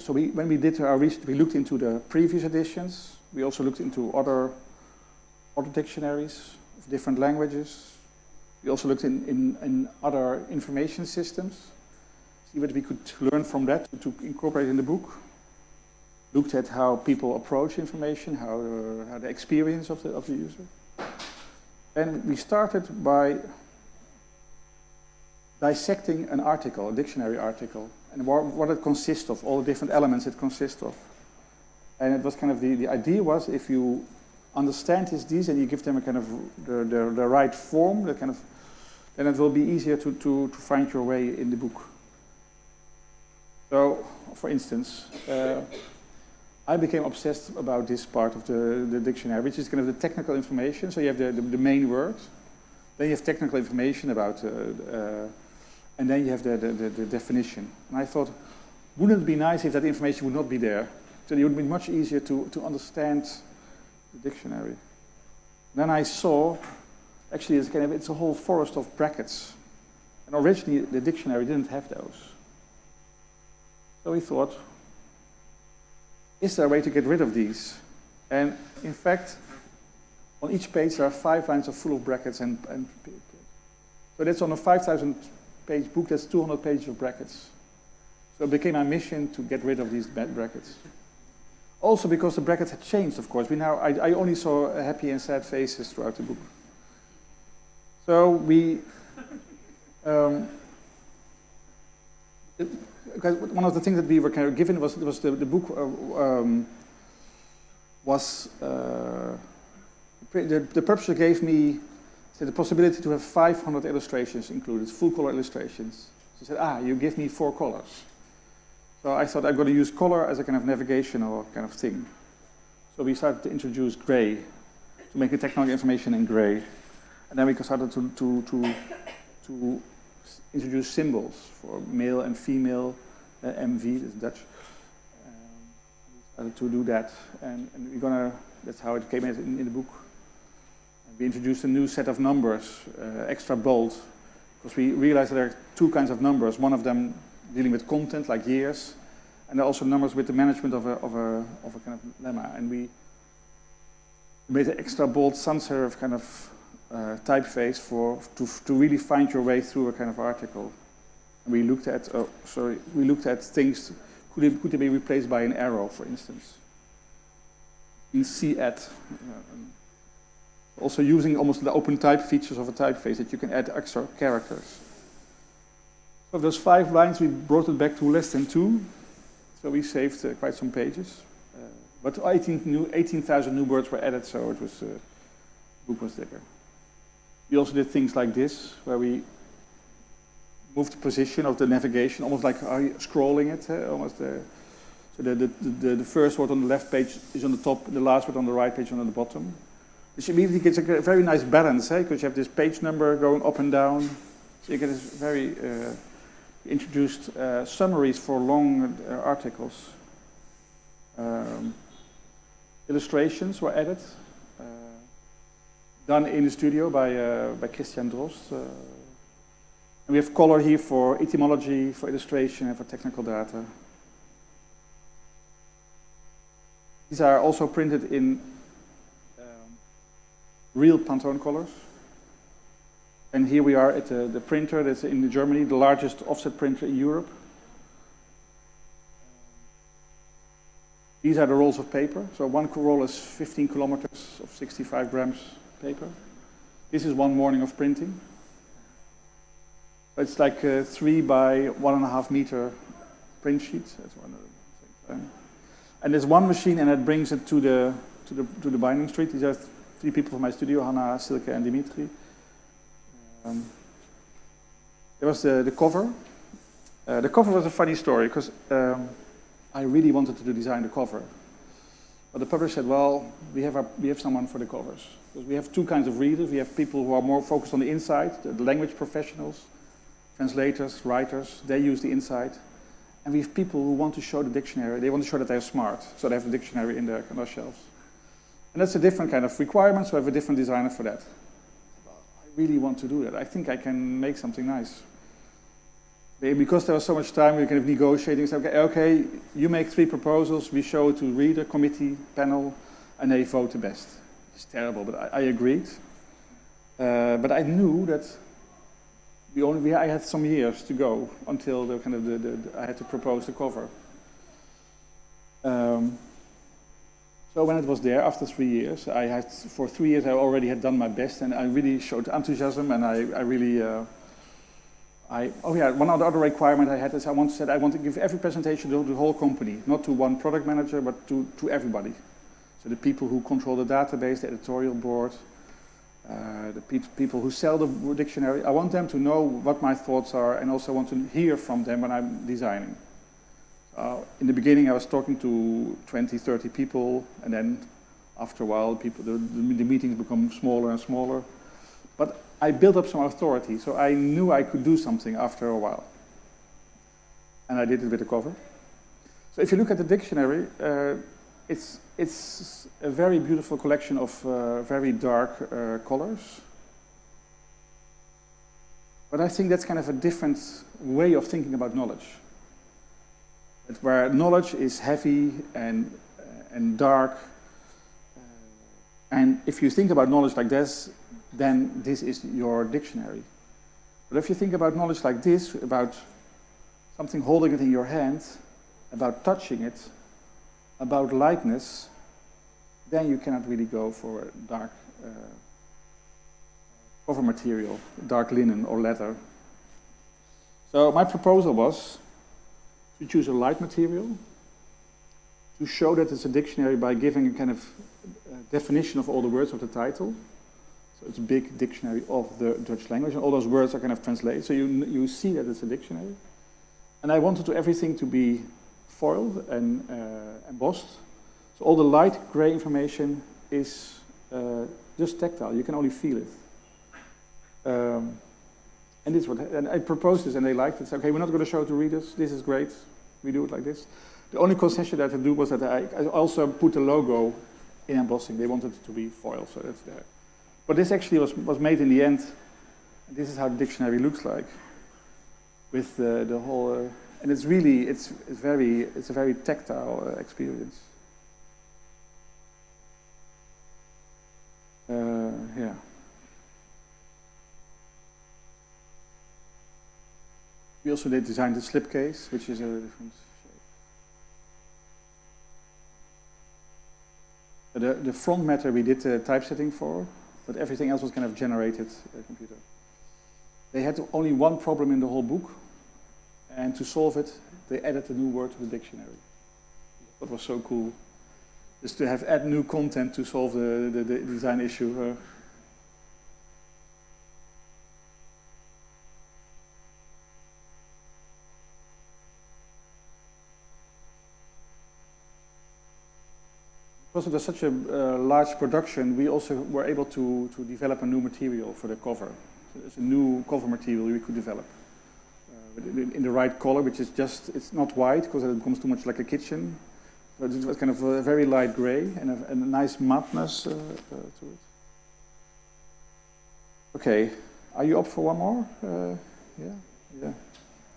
so when we did our research, we looked into the previous editions. We also looked into other dictionaries of different languages. We also looked in other information systems, see what we could learn from that to incorporate in the book. Looked at how people approach information, how the experience of the user. And we started by dissecting an article, a dictionary article, and what it consists of, all the different elements it consists of. And it was kind of the idea was, if you understand these and you give them a kind of the right form, then it will be easier to find your way in the book. So, for instance, I became obsessed about this part of the dictionary, which is kind of the technical information. So you have the main word, then you have technical information about, and then you have the definition. And I thought, wouldn't it be nice if that information would not be there? So it would be much easier to understand the dictionary. Then I saw, actually, it's a whole forest of brackets. And originally, the dictionary didn't have those. So we thought, is there a way to get rid of these? And in fact, on each page, there are 5 lines full of brackets. So that's on a 5,000-page book, that's 200 pages of brackets. So it became our mission to get rid of these bad brackets. Also because the brackets had changed, of course. I only saw happy and sad faces throughout the book. So we, one of the things that we were kind of given was the book the publisher gave me the possibility to have 500 illustrations included, full color illustrations. She said, you give me 4 colors. So I thought I'm going to use color as a kind of navigational kind of thing. So we started to introduce gray, to make the technical information in gray. And then we started to introduce symbols for male and female, MV, is Dutch. to do that. And we're gonna, that's how it came in the book. And we introduced a new set of numbers, extra bold, because we realized that there are two kinds of numbers. One of them dealing with content, like years, and there are also numbers with the management of a kind of lemma. And we made an extra bold sans serif kind of typeface to really find your way through a kind of article. And we looked at things. Could they be replaced by an arrow, for instance? In C at. Also using almost the open type features of a typeface that you can add extra characters. So those 5 lines, we brought it back to less than 2. So we saved quite some pages. But 18,000 new words were added, so it was, the book was thicker. We also did things like this, where we moved the position of the navigation, almost like scrolling it. So the first word on the left page is on the top, the last word on the right page on the bottom. Which immediately gets a very nice balance, because you have this page number going up and down. So you get this very introduced summaries for long articles. Illustrations were added, done in the studio by Christian Drost. And we have color here for etymology, for illustration, and for technical data. These are also printed in real Pantone colors. And here we are at the printer that's in Germany, the largest offset printer in Europe. These are the rolls of paper. So one roll is 15 kilometers of 65 grams paper. This is one morning of printing. It's like a 3 by 1.5 meter print sheet. That's one thing. And there's one machine, and it brings it to the binding street. These are 3 people from my studio: Hanna, Silke, and Dimitri. There was the cover. The cover was a funny story because I really wanted to design the cover, but the publisher said, "Well, we have someone for the covers, because we have 2 kinds of readers. We have people who are more focused on the inside, the language professionals, translators, writers. They use the inside, and we have people who want to show the dictionary. They want to show that they're smart, so they have the dictionary in their shelves. And that's a different kind of requirement. So I have a different designer for that. I really want to do that. I think I can make something nice." Because there was so much time, we were kind of negotiating. So, okay, you make 3 proposals, we show it to reader, committee, panel, and they vote the best. It's terrible, but I agreed. But I knew that I had some years to go until I had to propose the cover. So when it was there, after 3 years, for 3 years I already had done my best, and I really showed enthusiasm, and I really. One other requirement I had is I want to give every presentation to the whole company, not to one product manager, but to everybody. So the people who control the database, the editorial board, the people who sell the dictionary. I want them to know what my thoughts are, and also want to hear from them when I'm designing. In the beginning, I was talking to 20, 30 people, and then after a while, the meetings become smaller and smaller. But I built up some authority, so I knew I could do something after a while. And I did it with the cover. So if you look at the dictionary, it's a very beautiful collection of very dark colors. But I think that's kind of a different way of thinking about knowledge. Where knowledge is heavy and dark. And if you think about knowledge like this, then this is your dictionary. But if you think about knowledge like this, about something holding it in your hand, about touching it, about lightness, then you cannot really go for a dark cover material, dark linen or leather. So my proposal was to choose a light material, to show that it's a dictionary by giving a kind of definition of all the words of the title. So it's a big dictionary of the Dutch language, and all those words are kind of translated. So you see that it's a dictionary. And I wanted everything to be foiled and embossed. So all the light gray information is just tactile. You can only feel it. And I proposed this, and they liked it. So, okay, we're not going to show it to readers. This is great. We do it like this. The only concession that I do was that I also put the logo in embossing. They wanted it to be foil, so that's there. But this actually was made in the end. This is how the dictionary looks like, with the whole, and it's really it's a very tactile experience. Yeah. We also designed the slipcase, which is a different shape. The front matter we did typesetting for, but everything else was kind of generated computer. They had only one problem in the whole book, and to solve it, they added a new word to the dictionary. That was so cool. Just to add new content to solve the design issue. Because it was such a large production, we also were able to develop a new material for the cover. So there's a new cover material we could develop in the right color, which is just, it's not white because it becomes too much like a kitchen. But it was kind of a very light gray and a nice mattness to it. Okay, are you up for one more? Yeah.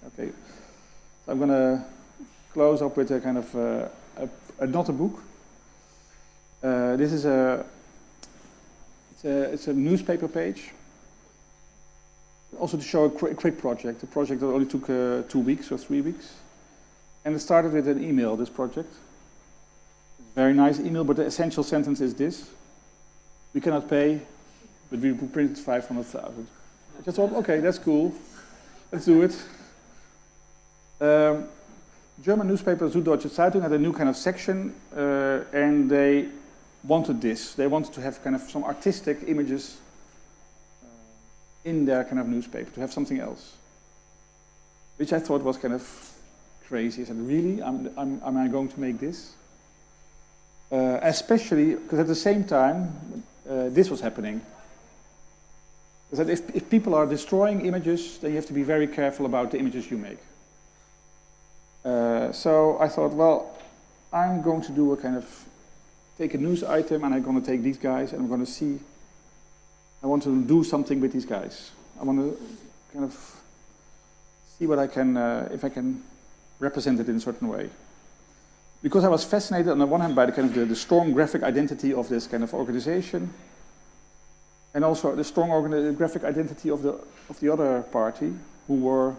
Okay, so I'm going to close up with a kind of not a book. This is it's a newspaper page. Also to show a quick project, a project that only took 2 weeks or 3 weeks. And it started with an email, this project. Very nice email, but the essential sentence is this: we cannot pay, but we printed 500,000. I just thought, okay, that's cool. Let's do it. German newspaper Süddeutsche Zeitung had a new kind of section, and they wanted this. They wanted to have kind of some artistic images in their kind of newspaper, to have something else, which I thought was kind of crazy. I said, really? Am I going to make this? Especially because at the same time, this was happening. That if people are destroying images, then you have to be very careful about the images you make. So I thought, well, I'm going to do a kind of, take a news item, and I'm going to take these guys, and I'm going to see, I want to do something with these guys. I want to kind of see what I can, if I can represent it in a certain way. Because I was fascinated on the one hand by the kind of the strong graphic identity of this kind of organization, and also the strong graphic identity of the other party, who were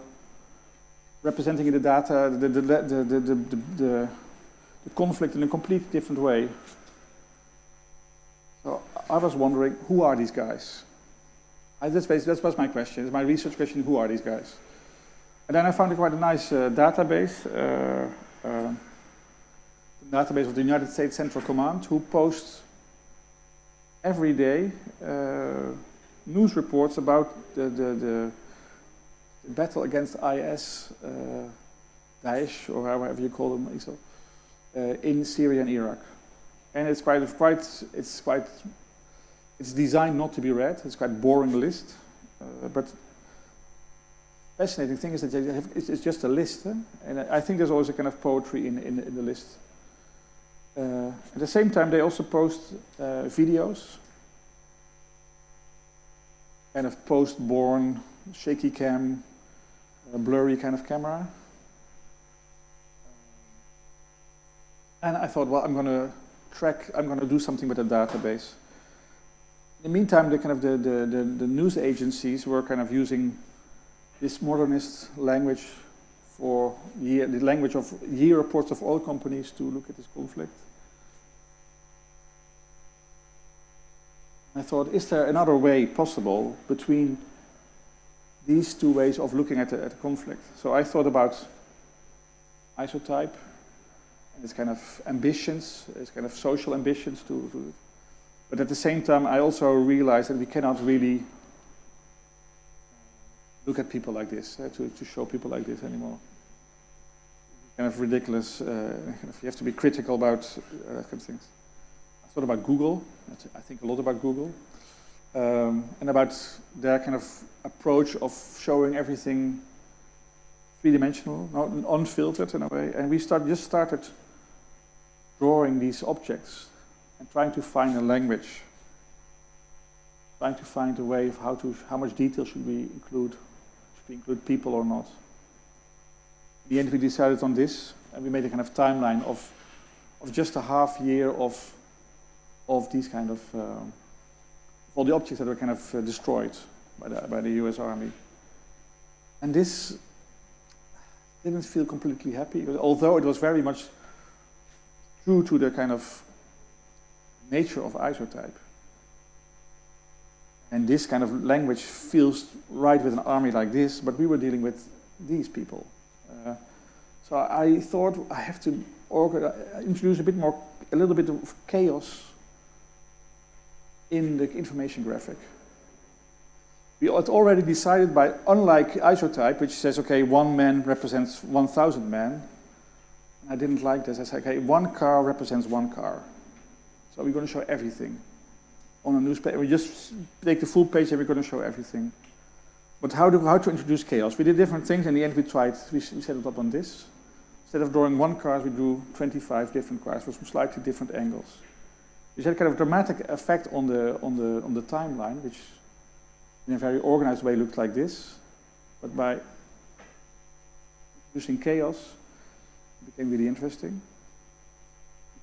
representing in the data the conflict in a completely different way. So I was wondering, who are these guys? That was my question. It's my research question: who are these guys? And then I found quite a nice database. Database of the United States Central Command, who posts every day news reports about the battle against IS, Daesh, or however you call them, in Syria and Iraq. And it's it's designed not to be read. It's quite a boring list, but fascinating thing is that it's just a list, and I think there's always a kind of poetry in the list. At the same time, they also post videos, kind of post-born, shaky cam, blurry kind of camera. And I thought, well, I'm going to do something with the database. In the meantime, the news agencies were kind of using this modernist language for the language of year reports of oil companies to look at this conflict. I thought, is there another way possible between these two ways of looking at the conflict? So I thought about isotype and its kind of ambitions, its kind of social ambitions to but at the same time, I also realized that we cannot really look at people like this, to show people like this anymore. Kind of ridiculous. You have to be critical about that kind of things. I thought about Google. I think a lot about Google, and about their kind of approach of showing everything three-dimensional, not unfiltered in a way, and we just started drawing these objects and trying to find a language, trying to find a way of how much detail should we include people or not. In the end, we decided on this, and we made a kind of timeline of just a half year of these kind of all the objects that were kind of destroyed by the US Army. And this didn't feel completely happy, although it was very much true to the kind of nature of isotype. And this kind of language feels right with an army like this, but we were dealing with these people. So I thought I have to introduce a little bit of chaos in the information graphic. We had already decided unlike isotype, which says, okay, 1 man represents 1,000 men. I didn't like this. I said, okay, 1 car represents 1 car. So we're going to show everything on a newspaper. We just take the full page and we're going to show everything. But how to introduce chaos? We did different things. In the end, we set it up on this. Instead of drawing 1 car, we drew 25 different cars with some slightly different angles. Which had kind of a dramatic effect on the timeline, which in a very organized way looked like this. But by introducing chaos, it became really interesting.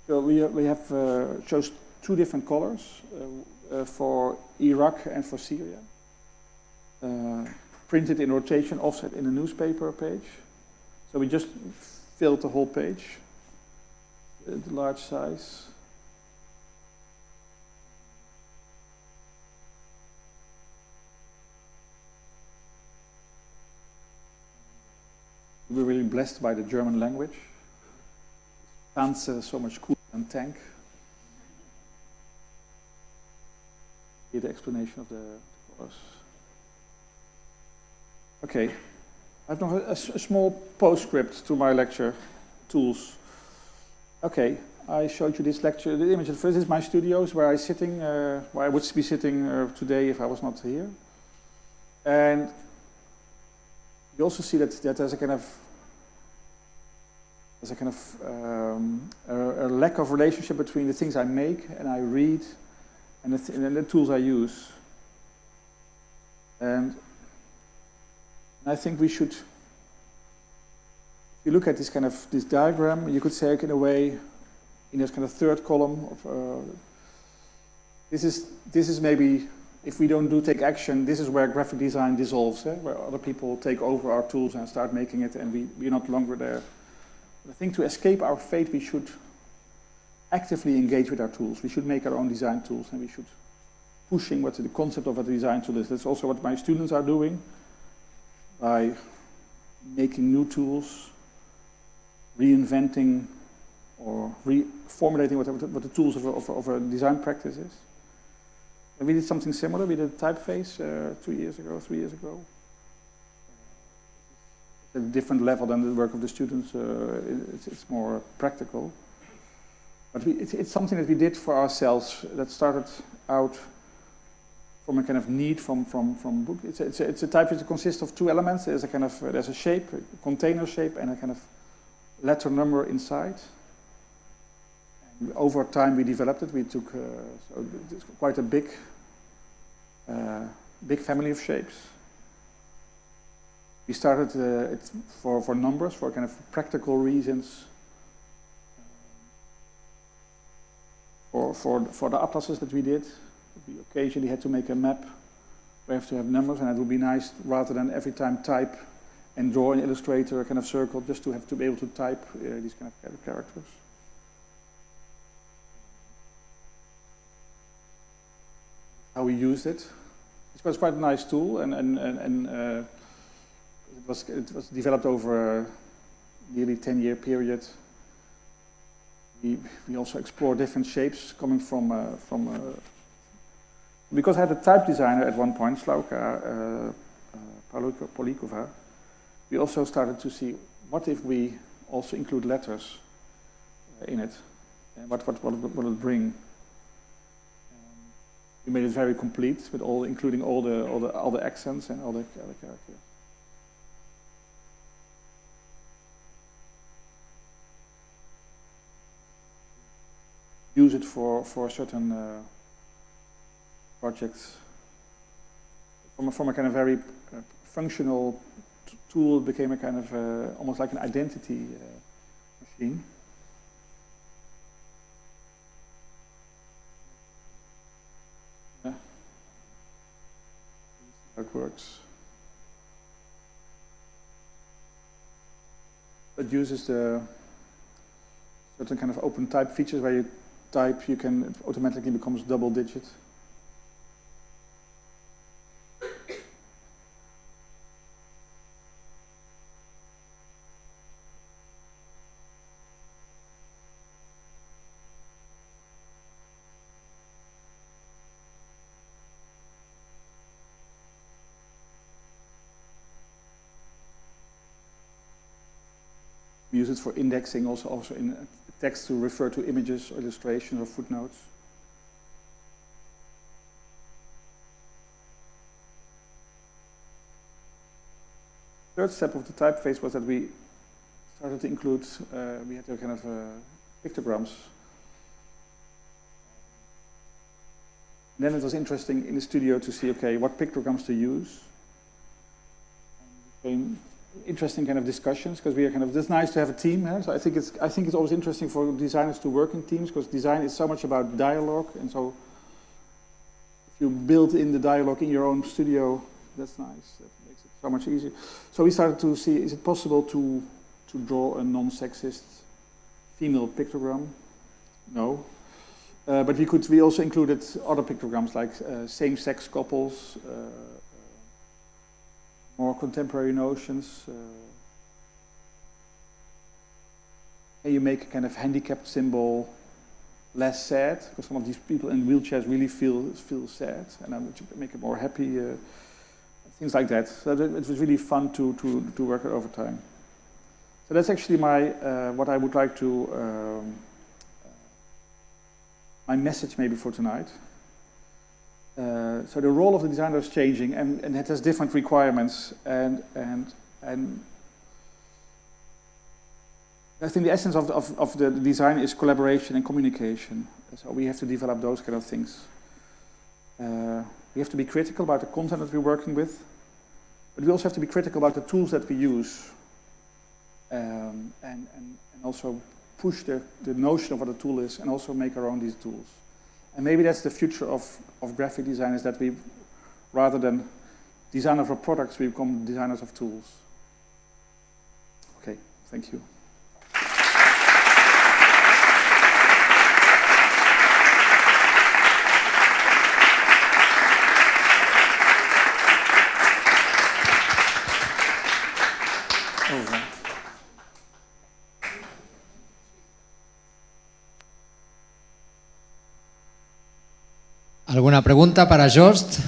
So we have chose 2 different colors for Iraq and for Syria. Printed in rotation, offset in a newspaper page. So we just filled the whole page, the large size. We were really blessed by the German language. Panzer so much cooler than tank. Here the explanation of the colors. Okay, I have now a small postscript to my lecture, tools. Okay, I showed you this lecture, the image. First, this is my studios where I would be sitting today if I was not here. And you also see that there's a lack of relationship between the things I make and I read and the tools I use. And I think we should, if you look at this diagram, you could say in a way, in this kind of third column of this is maybe, if we don't take action, this is where graphic design dissolves, where other people take over our tools and start making it, and we're not longer there. But I think to escape our fate, we should actively engage with our tools. We should make our own design tools, and we should pushing what the concept of a design tool is. That's also what my students are doing by making new tools, reinventing or reformulating what the tools of a design practice is. And we did something similar. We did typeface 3 years ago. At a different level than the work of the students. It's more practical. But it's something that we did for ourselves that started out from a kind of need from book. It's a typeface that consists of 2 elements. There's a shape, a container shape, and a kind of letter number inside. And over time we developed it. We took so it's quite a big family of shapes. We started it for numbers, for kind of practical reasons. For the atlases that we did, we occasionally had to make a map. We have to have numbers, and it would be nice rather than every time type and draw in Illustrator a kind of circle, just to have to be able to type these kind of characters. How we used it. It was quite a nice tool, and it was developed over a nearly 10-year period. We also explore different shapes coming from because I had a type designer at one point, Slauka Polikova. We also started to see what if we also include letters in it, and what will it bring. We made it very complete with including all the accents and all the characters. use it for certain projects. From a kind of very functional tool, it became a kind of almost like an identity machine. Yeah. How it works. It uses the certain kind of open type features where you type, it automatically becomes double digit. We use it for indexing, also in text to refer to images, or illustrations, or footnotes. Third step of the typeface was that we started to include, we had a kind of pictograms. And then it was interesting in the studio to see, okay, what pictograms to use. And interesting kind of discussions, because we are kind of, it's nice to have a team. So I think it's always interesting for designers to work in teams, because design is so much about dialogue, and so if you build in the dialogue in your own studio, that's nice. That makes it so much easier. So we started to see, is it possible to draw a non-sexist female pictogram? No. But we also included other pictograms like same-sex couples, more contemporary notions. Can you make a kind of handicapped symbol less sad? Because some of these people in wheelchairs really feel sad, and I would make it more happy. Things like that. So it was really fun to work it over time. So that's actually what I would like to my message maybe for tonight. So the role of the designer is changing, and it has different requirements, and I think the essence of the design is collaboration and communication. So we have to develop those kind of things. We have to be critical about the content that we're working with, but we also have to be critical about the tools that we use, and also push the notion of what a tool is, and also make our own these tools. And maybe that's the future of graphic design, is that we, rather than designers of products, we become designers of tools. Okay, thank you. ¿Alguna pregunta para Joost?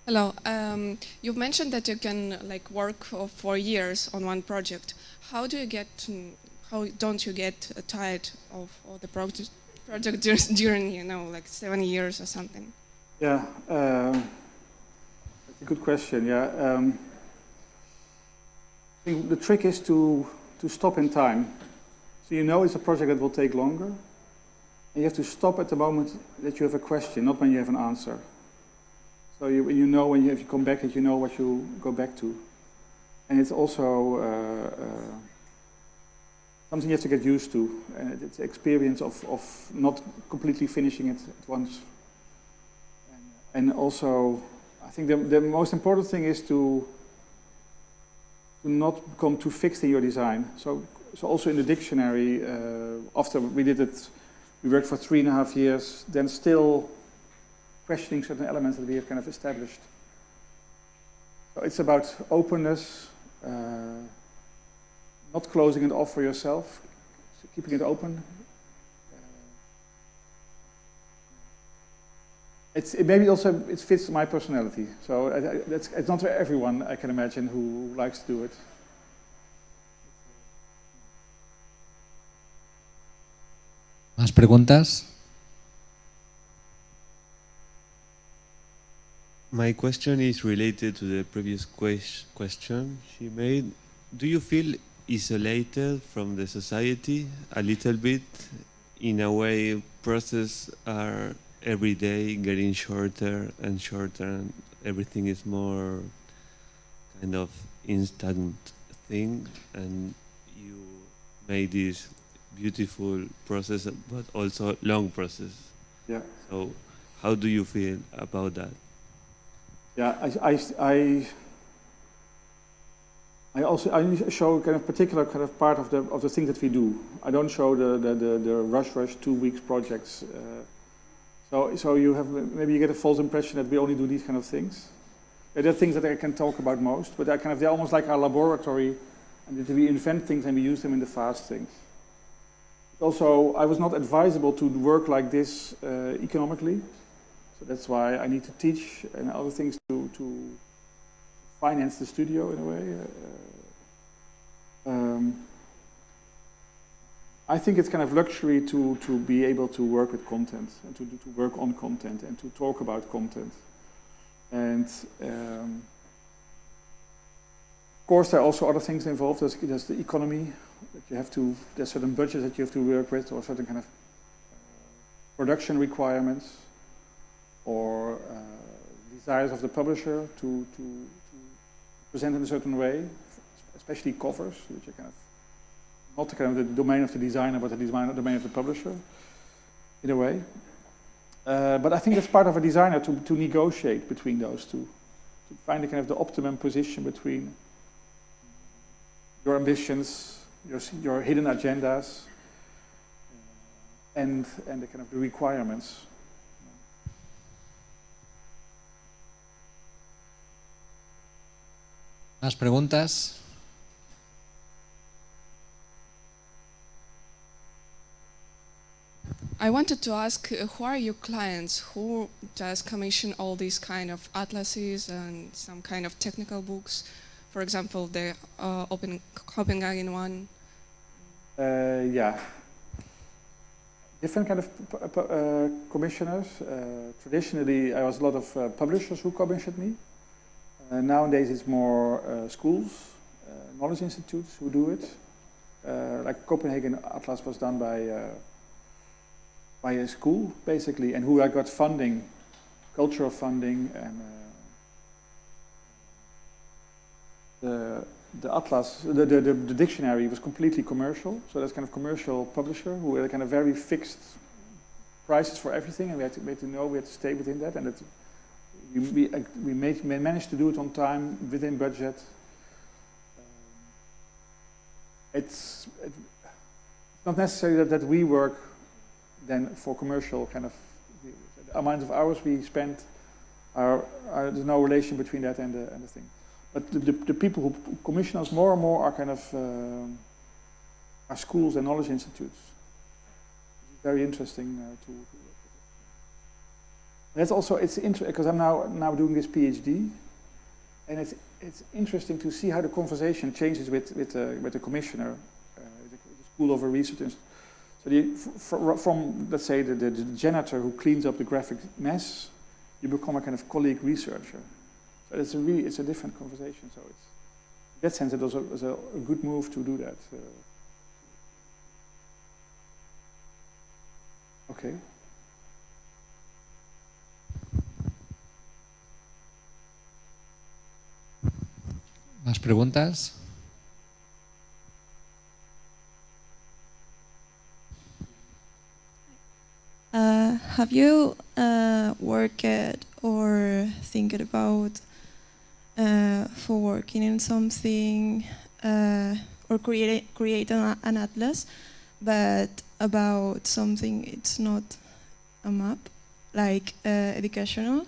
Hello. You've mentioned that you can work for years on one project. How don't you get tired of the project during 7 years or something? Yeah, that's a good question. Yeah. I think the trick is to stop in time. So you know it's a project that will take longer, and you have to stop at the moment that you have a question, not when you have an answer. So if you come back, that you know what you go back to. And it's also something you have to get used to, and it's the experience of not completely finishing it at once. And also, I think the most important thing is to not become too fixed in your design. So also in the dictionary, after we did it, we worked for 3.5 years, then still questioning certain elements that we have kind of established. So it's about openness, not closing it off for yourself, so keeping it open. Maybe also it fits my personality. So it's not everyone, I can imagine, who likes to do it. ¿Más preguntas? My question is related to the previous question she made. Do you feel isolated from the society a little bit? In a way, processes are every day getting shorter and shorter, and everything is more kind of instant thing, and you made this beautiful process, but also long process. Yeah. So, how do you feel about that? Yeah, I also show kind of particular kind of part of the things that we do. I don't show the rush 2 weeks projects. So you have, maybe you get a false impression that we only do these kind of things. There are things that I can talk about most, but they're almost like our laboratory, and that we invent things and we use them in the fast things. Also, I was not advisable to work like this economically, so that's why I need to teach and other things to finance the studio in a way. I think it's kind of luxury to be able to work with content and to work on content and to talk about content. And of course, there are also other things involved. There's the economy. That you have to. There's certain budgets that you have to work with, or certain kind of production requirements, or desires of the publisher to present in a certain way, especially covers, which are kind of not the kind of the domain of the designer, but the domain of the publisher, in a way. But I think it's part of a designer to negotiate between those two, to find the kind of the optimum position between your ambitions, your hidden agendas, and the kind of the requirements. ¿Más preguntas? I wanted to ask, who are your clients? Who does commission all these kind of atlases and some kind of technical books? For example, the Open Copenhagen one. Yeah. Different kind of commissioners. Traditionally, I was a lot of publishers who commissioned me. Nowadays, it's more schools, knowledge institutes who do it. Like Copenhagen Atlas was done by a school, basically, and who I got funding, cultural funding, and the atlas, the dictionary was completely commercial. So that's kind of commercial publisher who had kind of very fixed prices for everything, and we had to stay within that, and we managed to do it on time, within budget. It's not necessary that we work then for commercial kind of, the amount of hours we spend there's no relation between that and the thing. But the people who commission us more and more are kind of are schools and knowledge institutes. It's very interesting to work with it. That's also, it's interesting because I'm now doing this PhD, and it's interesting to see how the conversation changes with the commissioner, the School of a Research Institute. So from let's say the janitor who cleans up the graphic mess, you become a kind of colleague researcher. So it's a different conversation. So it's, in that sense, it was a good move to do that. Okay. ¿Más preguntas? Have you worked or think about for working in something or create an atlas, but about something it's not a map, like educational,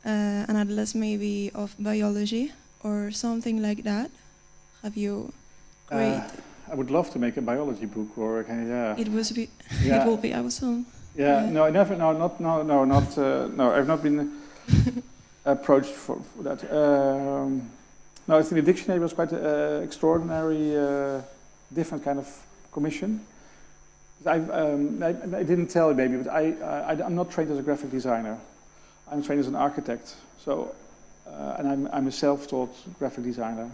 an atlas maybe of biology or something like that? Have you created? I would love to make a biology book, or yeah. It was Yeah. it will be awesome. Yeah, no, I never, no, I've not been approached for that. No, I think the dictionary was quite extraordinary, different kind of commission. I didn't tell you maybe, but I'm not trained as a graphic designer. I'm trained as an architect, so and I'm a self-taught graphic designer.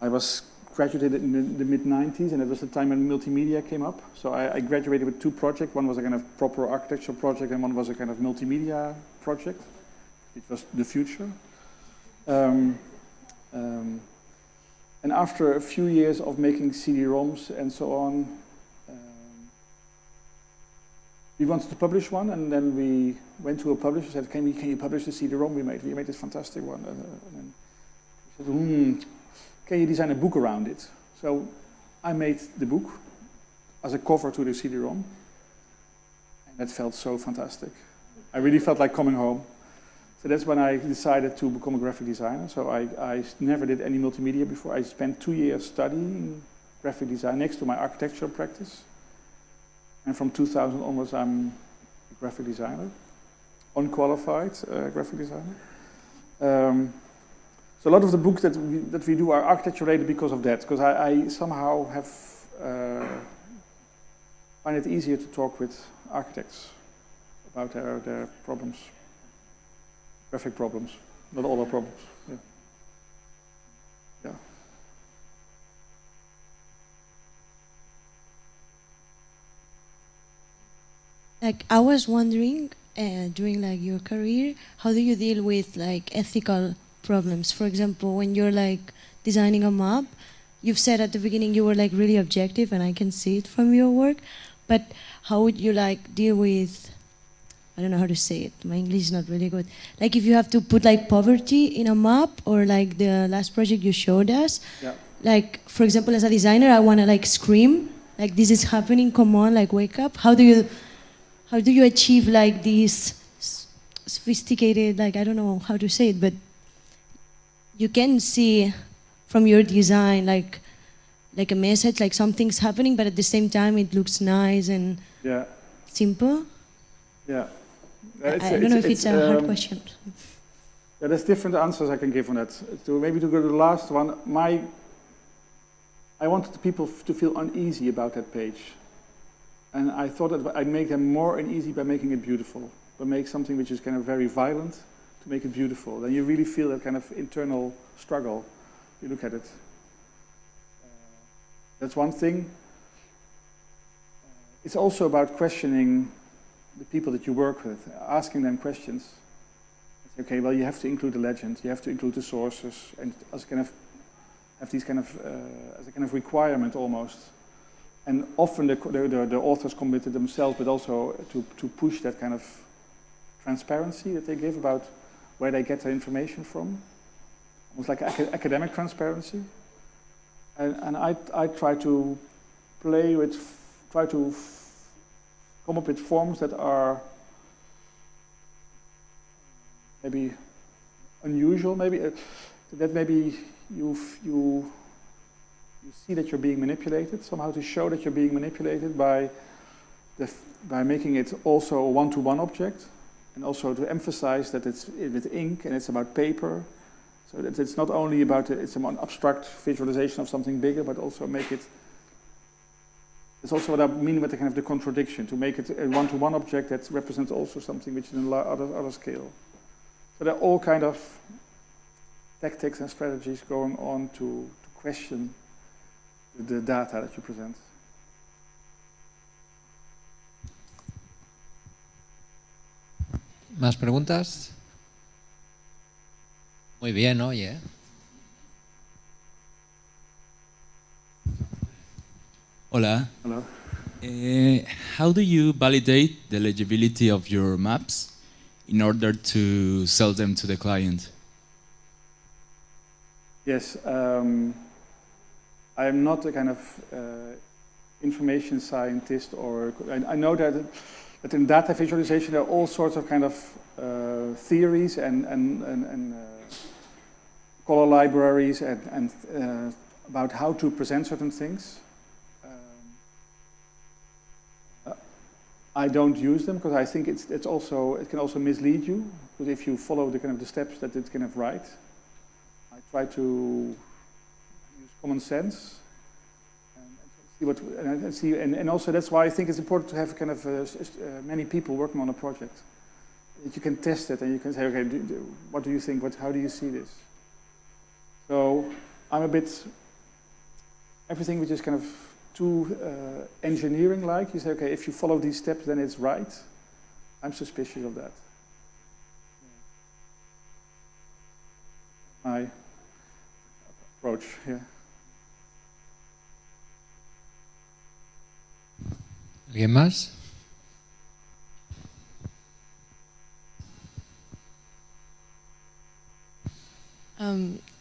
I was graduated in the mid-90s, and it was the time when multimedia came up. So I graduated with 2 projects. One was a kind of proper architectural project, and one was a kind of multimedia project. It was the future. And after a few years of making CD-ROMs and so on, we wanted to publish one, and then we went to a publisher and said, can you publish the CD-ROM we made? We made this fantastic one. And then we said, can you design a book around it? So I made the book as a cover to the CD-ROM, and that felt so fantastic. I really felt like coming home. So that's when I decided to become a graphic designer. So I never did any multimedia before. I spent 2 years studying graphic design next to my architectural practice. And from 2000 onwards, I'm a graphic designer, unqualified graphic designer. So a lot of the books that we do are architecture related because of that, because I somehow have find it easier to talk with architects about their problems. Graphic problems, not all our problems. Yeah. Yeah. Like, I was wondering, during like your career, how do you deal with like ethical problems? For example, when you're like designing a map, you've said at the beginning you were like really objective, and I can see it from your work. But how would you like deal with, I don't know how to say it, my English is not really good. Like if you have to put like poverty in a map, or like the last project you showed us, Yeah. like for example, as a designer, I want to like scream, like this is happening, come on, like wake up. How do you achieve like this sophisticated, like I don't know how to say it, but you can see from your design like a message, like something's happening, but at the same time it looks nice and Yeah. simple. Yeah. I don't know if it's a hard question. Yeah, there's different answers I can give on that. Maybe to go to the last one, I wanted the people to feel uneasy about that page. And I thought that I'd make them more uneasy by making it beautiful. By make something which is kind of very violent to make it beautiful. Then you really feel that kind of internal struggle. You look at it. That's one thing. It's also about questioning the people that you work with, asking them questions. Okay, well, you have to include the legend, you have to include the sources, and as kind of have these kind of as a kind of requirement almost. And often the authors committed themselves, but also to push that kind of transparency that they give about where they get their information from, almost like academic transparency. And I try to come up with forms that are maybe unusual, maybe that maybe you see that you're being manipulated, somehow to show that you're being manipulated by making it also a one-to-one object, and also to emphasize that it's with ink and it's about paper, so that it's not only about it's an abstract visualization of something bigger, but also make it. It's also what I mean with the kind of the contradiction, to make it a one-to-one object that represents also something which is in other scale. So there are all kind of tactics and strategies going on to question the data that you present. ¿Más preguntas? Muy bien, oye. Hola. Hello. How do you validate the legibility of your maps in order to sell them to the client? Yes, I am not a kind of information scientist, or I know that in data visualization there are all sorts of kind of theories and color libraries and about how to present certain things. I don't use them because I think it can also mislead you, because if you follow the kind of the steps that it's kind of right. I try to use common sense and see and also that's why I think it's important to have kind of many people working on a project. that you can test it and you can say, okay, what do you think? How do you see this? So I'm a bit, everything which is kind of too engineering-like, you say, okay, if you follow these steps, then it's right. I'm suspicious of that. My approach, yeah. ¿Alguien más?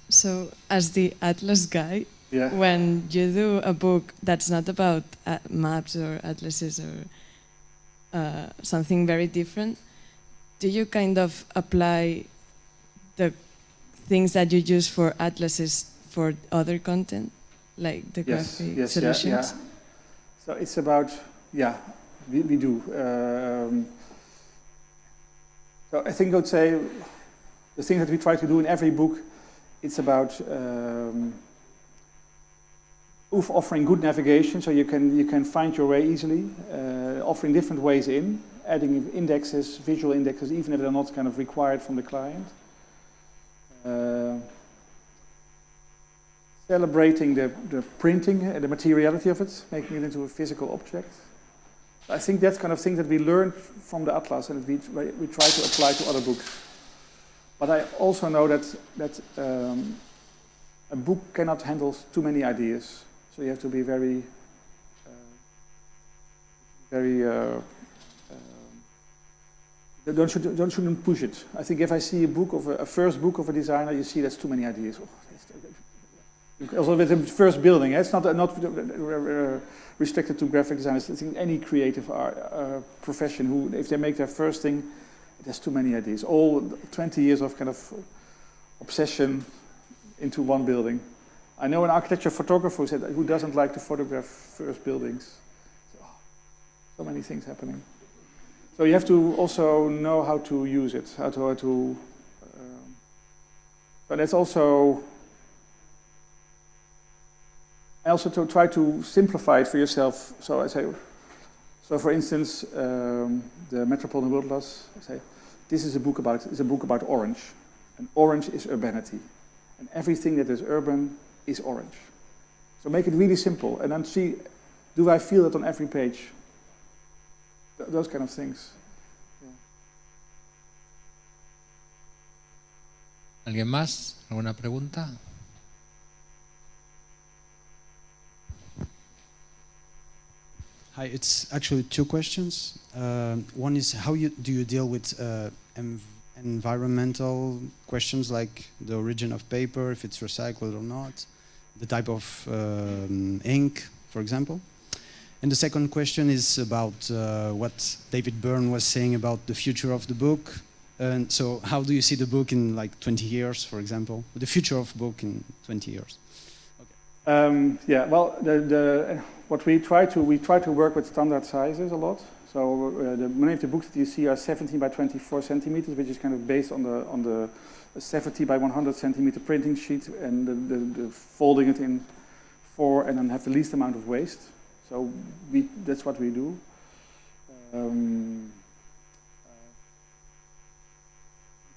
So, as the Atlas guy, Yeah. when you do a book that's not about maps or atlases or something very different, do you kind of apply the things that you use for atlases for other content, like the graphic solutions? Yeah. So it's about, we do. So I think I would say the thing that we try to do in every book, it's about offering good navigation, so you can find your way easily, offering different ways in, adding indexes, visual indexes, even if they're not kind of required from the client. Celebrating the printing and the materiality of it, making it into a physical object. I think that's kind of thing that we learned from the Atlas and that we try to apply to other books. But I also know that a book cannot handle too many ideas, so you have to be very shouldn't push it. I think if I see a first book of a designer, you see that's too many ideas. Also with the first building, it's not restricted to graphic designers. I think any creative profession who, if they make their first thing, there's too many ideas. All 20 years of kind of obsession into one building. I know an architecture photographer who said, who doesn't like to photograph first buildings? So many things happening. So you have to also know how to use it, but that's also. I also to try to simplify it for yourself. So I say, for instance, the Metropolitan World Atlas. I say, this is a book about orange, and orange is urbanity, and everything that is urban is orange. So make it really simple, and then see, do I feel it on every page? Those kind of things. Yeah. ¿Alguien más? ¿Alguna pregunta? Hi, it's actually two questions. One is how do you deal with environmental questions like the origin of paper, if it's recycled or not, the type of ink, for example. And the second question is about what David Byrne was saying about the future of the book. And so how do you see the book in like 20 years, for example? The future of book in 20 years? Yeah, well, what we try to work with standard sizes a lot. So many of the books that you see are 17 by 24 centimeters, which is kind of based on the 70 by 100 centimeter printing sheet, and the folding it in 4 and then have the least amount of waste. So that's what we do.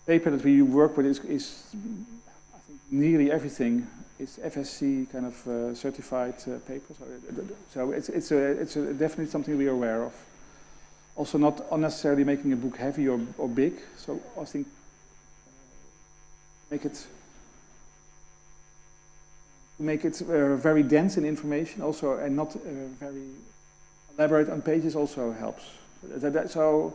Paper that we work with is I think nearly everything is FSC kind of certified paper. So it's definitely something we are aware of. Also not unnecessarily making a book heavy or big. So I think make it very dense in information also, and not very elaborate on pages also helps. So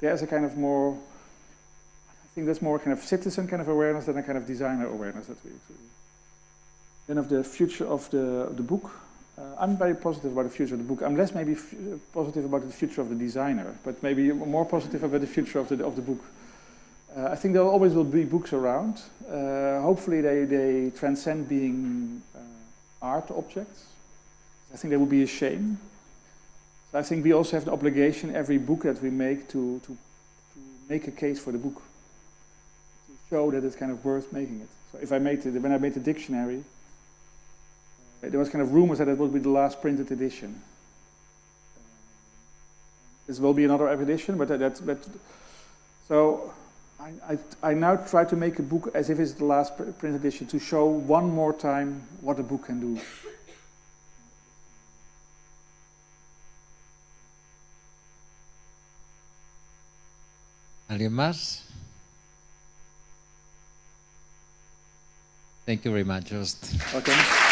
there's a kind of more, I think that's more kind of citizen kind of awareness than a kind of designer awareness that we. Then of the future of the book, I'm very positive about the future of the book. I'm less maybe positive about the future of the designer, but maybe more positive about the future of the book. I think there always will be books around. Hopefully they transcend being art objects. I think that would be a shame. So I think we also have the obligation, every book that we make, to make a case for the book, to show that it's kind of worth making it. So if when I made the dictionary, there was kind of rumors that it would be the last printed edition. This will be another edition, but So I now try to make a book as if it's the last print edition to show one more time what a book can do. ¿Alguien más? Thank you very much, Joost. Okay.